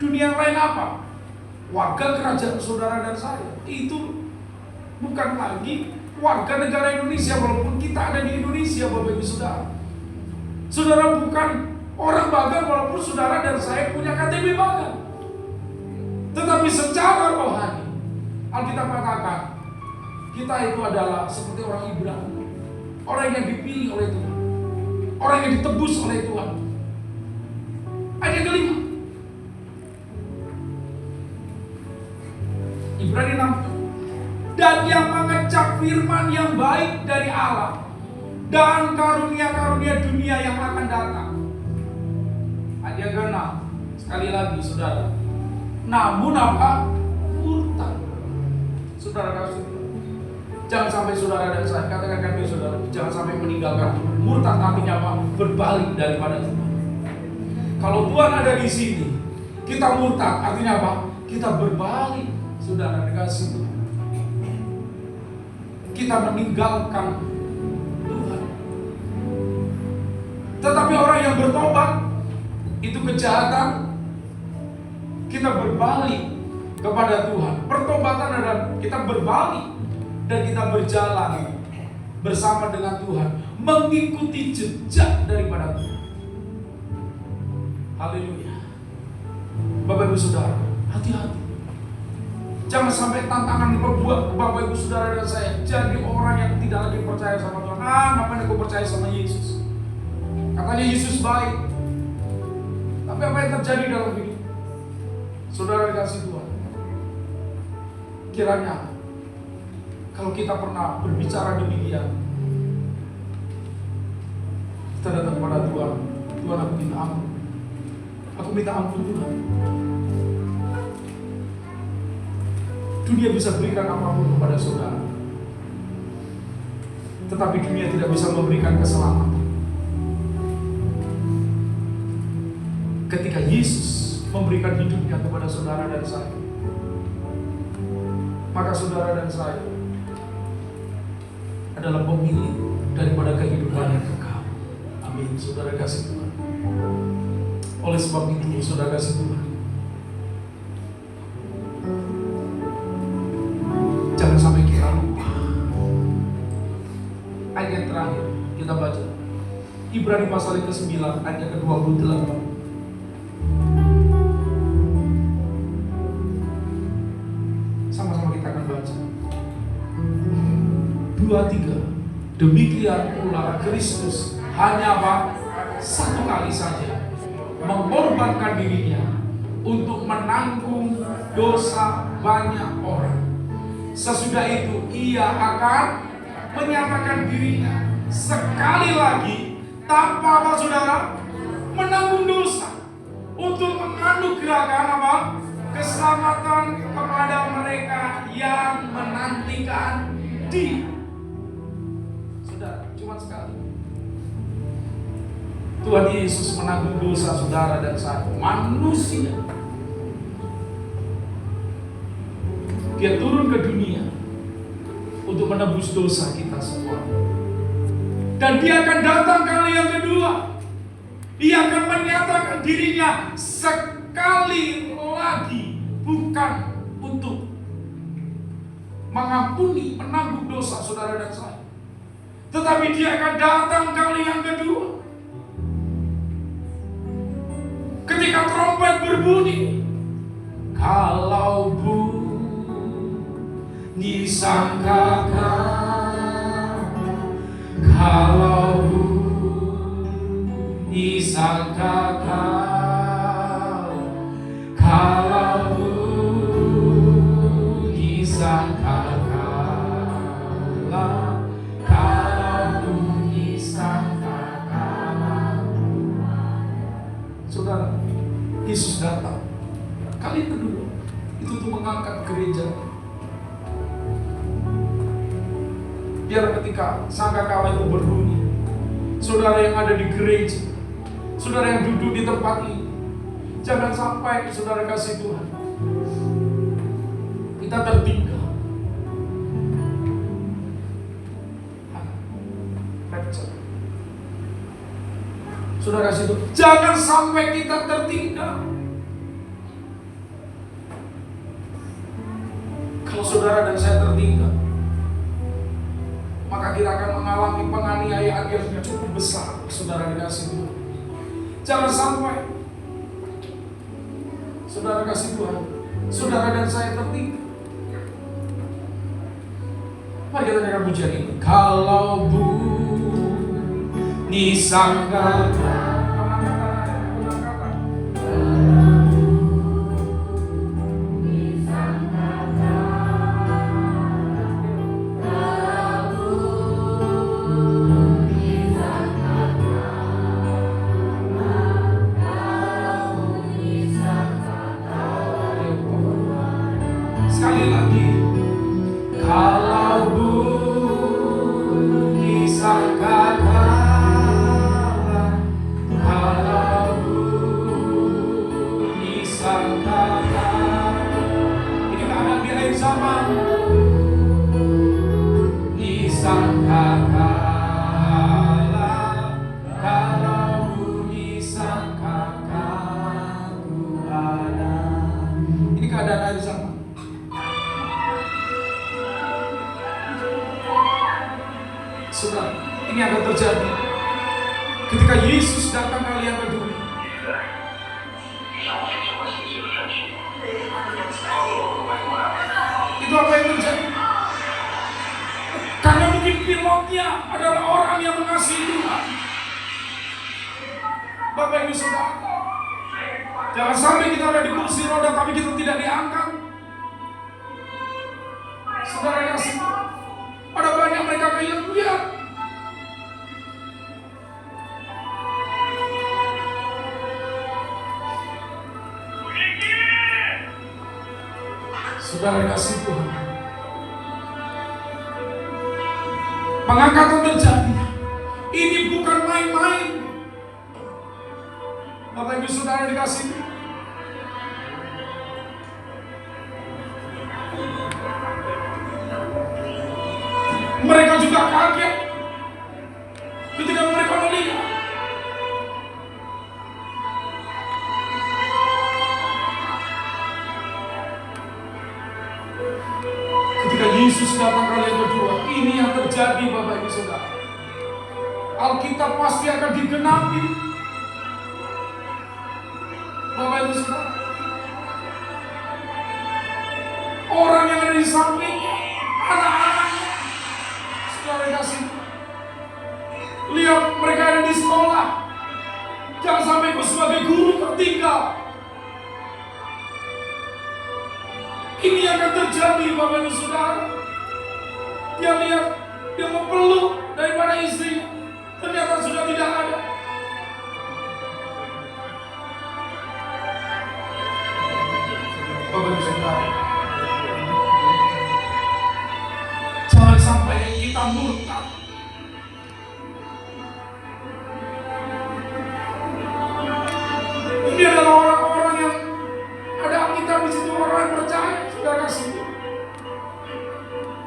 Dunia yang lain apa? Warga kerajaan saudara dan saya. Itu bukan lagi warga negara Indonesia, walaupun kita ada di Indonesia, Bapak Ibu Saudara. Saudara bukan orang Bagan, walaupun saudara dan saya punya KTP Bagan. Tetapi secara rohani, Alkitab katakan, kita itu adalah seperti orang Ibrani, orang yang dipilih oleh Tuhan, orang yang ditebus oleh Tuhan. Ayat kelima, Ibrani 6, dan yang mengecap firman yang baik dari Allah dan karunia-karunia dunia yang akan datang. Ayat ke-6, sekali lagi saudara, namun apa? Murtad. Saudara kasih, jangan sampai saudara dan saya, katakan kami saudara, jangan sampai meninggalkan Tuhan. Murtad artinya apa? Berbalik daripada Tuhan. Kalau Tuhan ada di sini, kita murtad, artinya apa? Kita berbalik, saudara dikasih Tuhan. Kita meninggalkan Tuhan. Tetapi orang yang bertobat, itu kejahatan, kita berbalik kepada Tuhan. Pertobatan adalah kita berbalik dan kita berjalan bersama dengan Tuhan, mengikuti jejak daripada Tuhan. Haleluya. Bapak Ibu Saudara, hati-hati. Jangan sampai tantangan membuat Bapak Ibu Saudara dan saya jadi orang yang tidak lagi percaya sama Tuhan. Ngapain aku percaya sama Yesus? Katanya Yesus baik. Tapi apa yang terjadi dalam hidup saudara dikasih Tuhan? Kiranya kalau kita pernah berbicara demikian, kita datang kepada Tuhan. Tuhan, aku minta ampun. Aku minta ampun Tuhan. Dunia bisa berikan apapun kepada saudara, tetapi dunia tidak bisa memberikan keselamatan. Ketika Yesus memberikan hidupnya kepada saudara dan saya, maka saudara dan saya adalah pemilik daripada kehidupan yang kekal. Amin. Saudara kasih Tuhan. Oleh sebab itu, saudara kasih Tuhan, jangan sampai kita lupa. Ayat yang terakhir kita baca Ibrani pasal ke-9 ayat ke-28. Sama-sama kita akan baca. 2-3. Demikian pula Kristus hanya apa? Satu kali saja mengorbankan dirinya untuk menanggung dosa banyak orang. Sesudah itu ia akan menyatakan dirinya sekali lagi tanpa apa saudara? Menanggung dosa, untuk menganugerahkan apa? Keselamatan kepada mereka yang menantikan Dia. Saudara, cuma sekali Tuhan Yesus menanggung dosa saudara dan saya, manusia. Dia turun ke dunia untuk menebus dosa kita semua. Dan Dia akan datang kali yang kedua. Dia akan menyatakan dirinya sekali lagi, bukan untuk mengampuni, menanggung dosa saudara dan saya, tetapi Dia akan datang kali yang kedua. Ketika trompet berbunyi, kalau bunyi sangkakau, kalau bunyi sangkakau, kalau bunyi sangkakau, kalau bunyi sangkakau. Saudara, Yesus datang kali kedua. itu untuk mengangkat gereja. Biar ketika sangkakala itu berbunyi, saudara yang ada di gereja, saudara yang duduk di tempat ini, jangan sampai saudara kasih Tuhan kita tertinggal. Saudara kasih Tuhan, jangan sampai kita tertinggal. Kalau saudara dan saya tertinggal, maka kita akan mengalami penganiayaan yang cukup besar. Saudara dikasih Tuhan, jangan sampai saudara kasih Tuhan, saudara dan saya tertinggal. Mari kita dengar pujian ini. Kalau bunyi sangkakala, sekali lagi, kalau bunyi sangkakala, kalau bunyi sangkakala, ini keadaan di akhir zaman. Di sangkakala, kalau bunyi sangkakala ada. Ini keadaan akhir zaman. Saudara, ini akan terjadi ketika Yesus datang kali yang kedua. Itu apa yang terjadi? Karena mungkin pilotnya adalah orang yang mengasihi Tuhan. Bapak Ibu Saudara, jangan sampai kita ada di kursi roda tapi kita tidak diangkat. Saudara kasih, ada banyak mereka yang lihat. Saudara kasih Tuhan, pengangkatan terjadi. Ini bukan main-main. Bapak Ibu Saudara dikasih. Mereka juga kaget ketika mereka melihat ketika Yesus datang kali yang kedua. Ini yang terjadi Bapak Ibu Saudara. Alkitab pasti akan digenapi. Bapak Ibu Saudara, orang yang ada di sampingnya, anak-anaknya, saudara kasih, lihat mereka ada di sekolah. Jangan sampai kau sebagai guru tertinggal. Ini yang akan terjadi Bapak Ibu Saudara. Dia lihat, dia mau peluk daripada istrinya, ternyata sudah tidak ada. Bapak Ibu Saudara, jangan sampai kita murtad. Ini adalah orang-orang yang ada Alkitab di situ, orang yang percaya. Saudara kasih,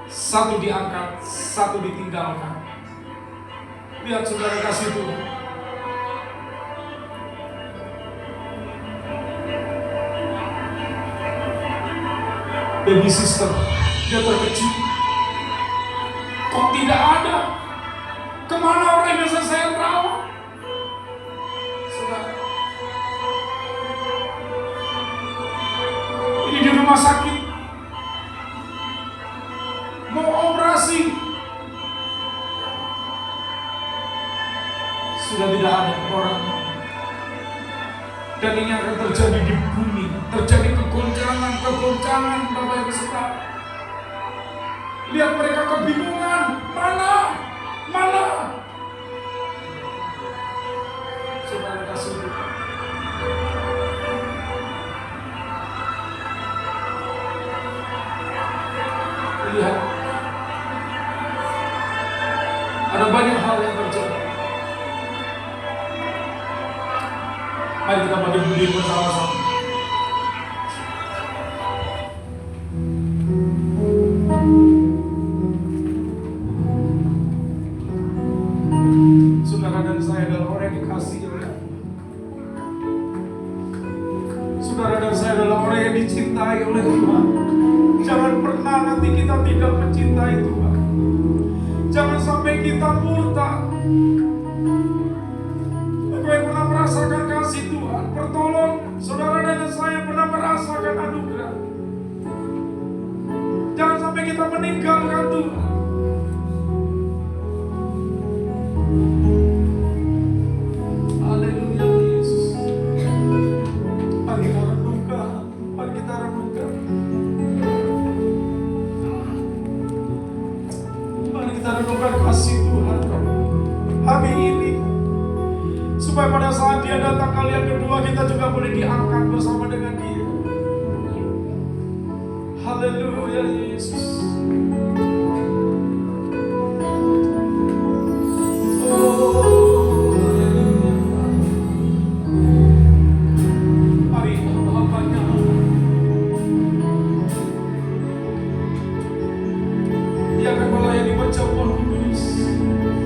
satu diangkat, satu ditinggalkan. Lihat saudara kasih itu. Baby sister, dia terkejut. Kok tidak ada? Kemana orang yang biasa saya rawat? Saudara, ini di rumah sakit, mau operasi, sudah tidak ada orang. Dan ini akan terjadi di bumi, terjadi kegoncangan Bapak Ibu Saudara. Lihat mereka kebingungan, mana? Saudara kasih. Mari kita bangkit berdiri bersama-sama. Saudara dan saya adalah orang yang dikasihi oleh Allah. Saudara dan saya adalah orang yang dicintai oleh Tuhan. Jangan pernah nanti kita tidak mencintai Tuhan. Jangan sampai kita murka. Engkau yang pernah merasakan kasih Tuhan, pertolong saudara dan saya pernah merasakan anugerah. Jangan sampai kita meninggalkan Tuhan. Haleluya Yesus. Mari kita renungkan, mari kita renungkan. Mari kita renungkan kasih Tuhan hari ini, supaya pada saat Dia datang kali yang kedua kita juga boleh diangkat bersama dengan Dia. Haleluya Yesus. Oh, haleluya. Mari hambanya. Dia akan melayani perjamuan kudus.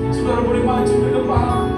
Saudara boleh maju ke depan.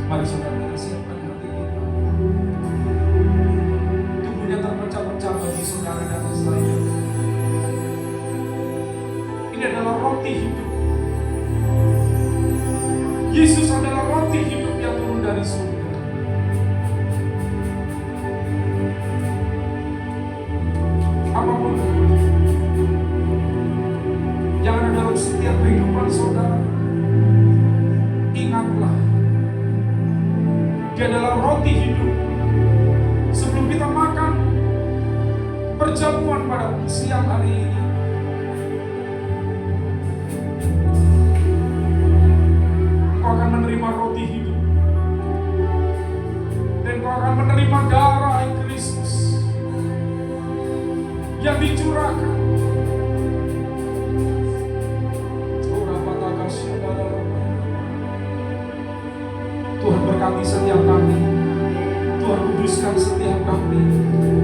Mari saudara siapkan hati kita. Tubuhnya terpecah-pecah bagi saudara dan saya. Ini adalah roti hidup. Yesus adalah roti hidup yang turun dari surga. Apapun yang ada dalam setiap kehidupan saudara, ingatlah, Dia adalah roti hidup. Sebelum kita makan perjamuan pada siang hari ini, kau akan menerima roti hidup, dan kau akan menerima darah Kristus yang dicurahkan. Tuhan berkati setiap kami. Tuhan kuduskan setiap kami.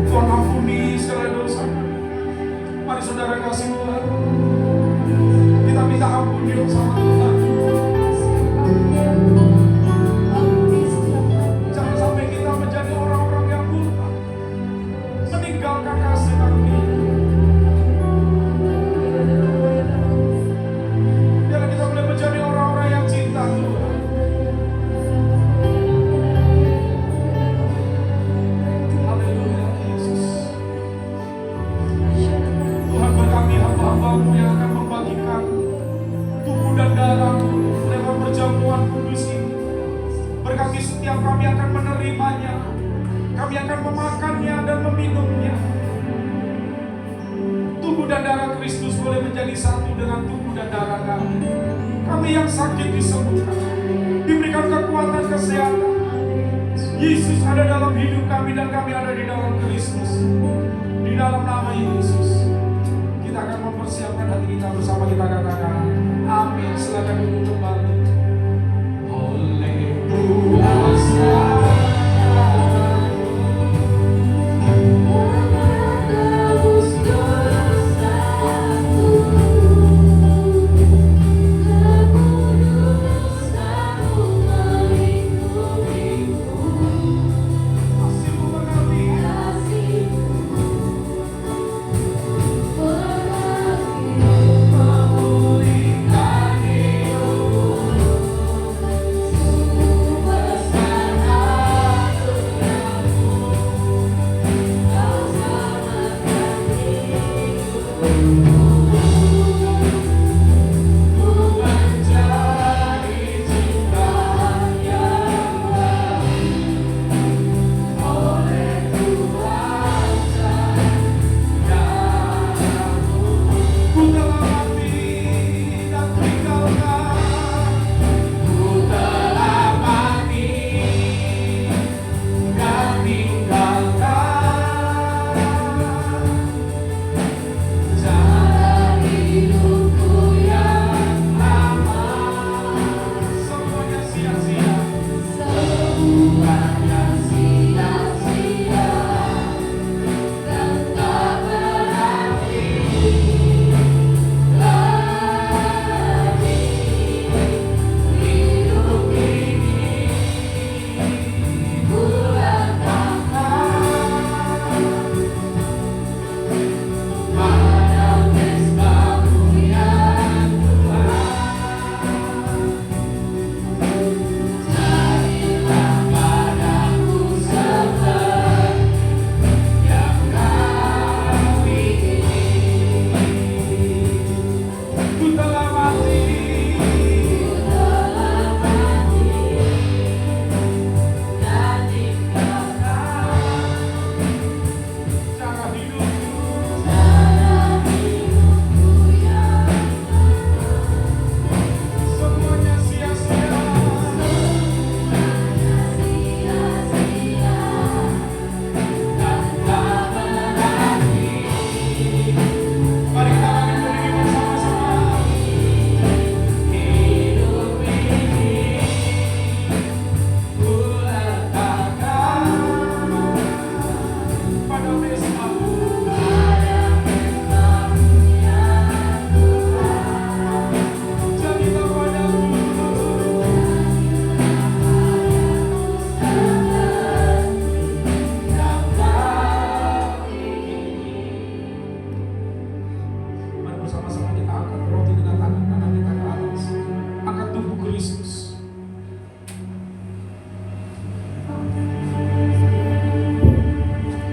Tuhan ampuni segala dosa kami. saudara kasih Tuhan. Kita minta ampun Dios sama Tuhan. Jangan sampai kita menjadi orang-orang yang murka, meninggalkan kasih karunia. Biarlah kita boleh menjadi orang-orang yang cinta Tuhan. Haleluya Yesus. Tuhan, berkati hamba-hambamu yang akan membagikan tubuh dan darah lewat perjamuan kudus ini. Berkati setiap kami akan menerimanya, kami akan memakannya dan meminumnya. Tubuh dan darah Kristus boleh menjadi satu dengan tubuh dan darah kami. Kami yang sakit disembuhkan, diberikan kekuatan kesehatan. Yesus ada dalam hidup kami dan kami ada di dalam Kristus. Di dalam nama Yesus, kita akan mempersiapkan hati kita bersama, kita katakan amin. Silakan duduk kembali. Oleh kuasa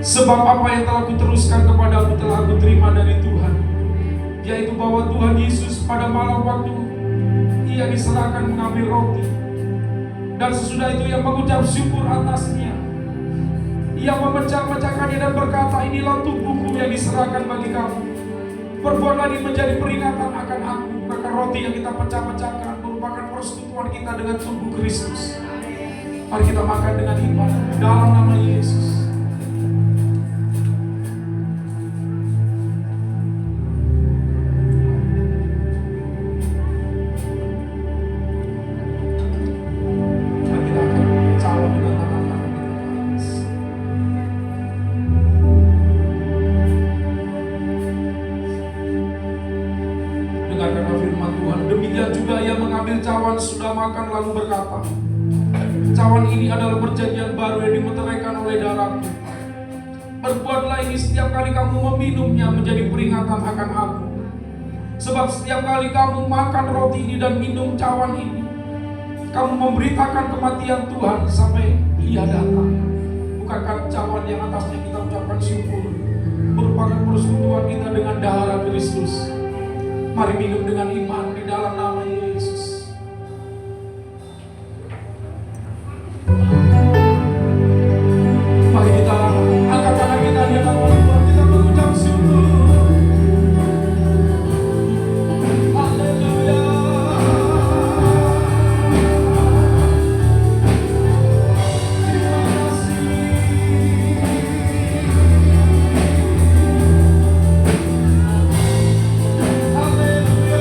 Sebab apa yang telah kuteruskan kepadamu telah aku terima dari Tuhan, yaitu bahwa Tuhan Yesus pada malam waktu Ia diserahkan mengambil roti, dan sesudah itu Ia mengucap syukur atasnya. Ia memecah-mecahkannya dan berkata, inilah tubuhku yang diserahkan bagi kamu. Perbuatlah ini menjadi peringatan akan aku. Maka roti yang kita pecah-pecahkan merupakan persekutuan kita dengan tubuh Kristus. Mari kita makan dengan ibadah dalam nama Yesus. mengambil cawan sudah makan lalu berkata, cawan ini adalah perjanjian baru yang dimeteraikan oleh darahku. Berbuatlah ini setiap kali kamu meminumnya menjadi peringatan akan aku. Sebab setiap kali kamu makan roti ini dan minum cawan ini, kamu memberitakan kematian Tuhan sampai Ia datang. Bukankah cawan yang atasnya kita ucapkan syukur merupakan persekutuan kita dengan darah Kristus? Mari minum dengan iman di dalam nama Yesus. Mari kita angkat tangan kita di hadapan Tuhan, kita mengucap syukur. Haleluya. Terima kasih. Haleluya.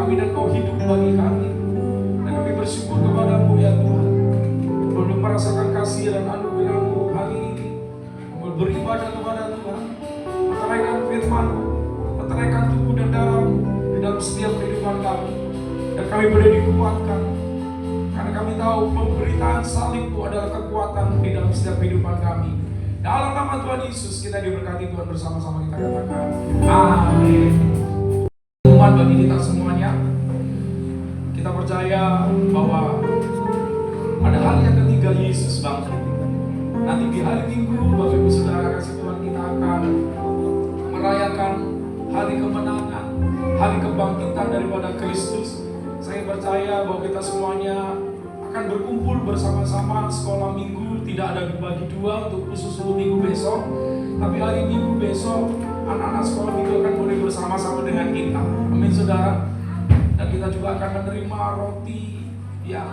kami dan Kau hidup bagi kami. Dan kami bersyukur kepada-Mu ya Tuhan. Belum merasakan kasih dan anugerah-Mu hari ini. Kami beribadah kepada Tuhan, meteraikan firman-Mu, meteraikan tubuh dan darah-Mu di dalam setiap kehidupan kami. Dan kami boleh dikuatkan, karena kami tahu pemberitaan salib itu adalah kekuatan di dalam setiap kehidupan kami. Dalam nama Tuhan Yesus kita diberkati. Tuhan, bersama-sama kita katakan amin. Tuhan, bagi kita semuanya, kita percaya bahwa pada hari yang ketiga Yesus bangkit. Nanti di hari Minggu, Bapak Ibu Saudara kasih Tuhan, kita akan merayakan hari kemenangan, hari kebangkitan daripada Kristus. Saya percaya bahwa kita semuanya akan berkumpul bersama-sama sekolah minggu. Tidak ada dibagi dua untuk khusus untuk minggu besok, tapi hari Minggu besok anak-anak sekolah minggu akan boleh bersama-sama dengan kita. Amin saudara. Dan kita juga akan menerima roti yang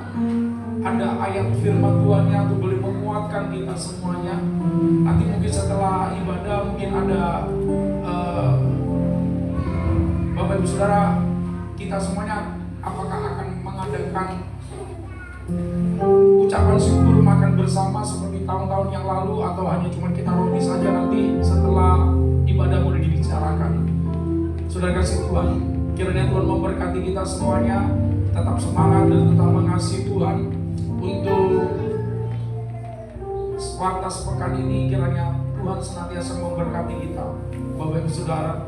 ada ayat firman Tuhannya untuk boleh menguatkan kita semuanya. Nanti mungkin setelah ibadah mungkin ada Bapak Ibu Saudara, kita semuanya apakah akan mengadakan ucapan syukur makan bersama seperti tahun-tahun yang lalu, atau hanya cuma kita roti saja nanti setelah ibadah boleh dibicarakan. Saudara kasih Tuhan, kiranya Tuhan memberkati kita semuanya, tetap semangat dan tetap mengasihi Tuhan. Untuk waktu sepekan ini kiranya Tuhan senantiasa memberkati kita, Bapak Ibu Saudara.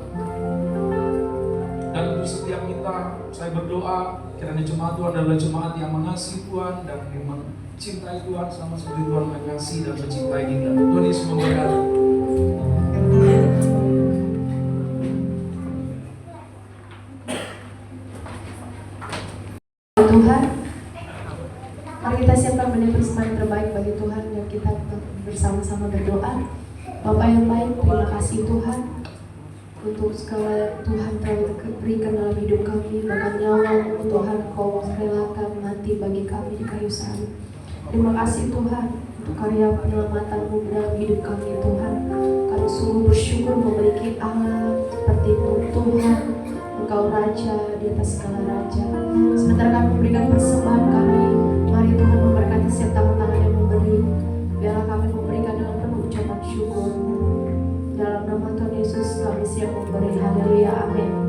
Dan untuk setiap kita, saya berdoa kiranya jemaat Tuhan adalah jemaat yang mengasihi Tuhan dan yang mencintai Tuhan sama seperti Tuhan mengasihi dan mencintai kita. Tuhan Yesus memberkati. Tuhan, mari kita siapkan benih persembahan terbaik bagi Tuhan dan kita bersama-sama berdoa. Bapa yang baik, terima kasih Tuhan untuk segala Tuhan telah berikan dalam hidup kami. Bahkan nyawa-Mu Tuhan Kau relakan mati bagi kami di kayu salib. Terima kasih Tuhan untuk karya penyelamatan-Mu dalam hidup kami Tuhan. Kami sungguh bersyukur memiliki Allah seperti-Mu Tuhan. Engkau Raja di atas segala Raja. Sementara kami memberikan persembahan kami, mari Tuhan memberkati setiap tangan-tangan yang memberi. Biarlah kami memberikan dengan penuh ucapan syukur. Dalam nama Tuhan Yesus kami siap memberi. Haleluya, amin.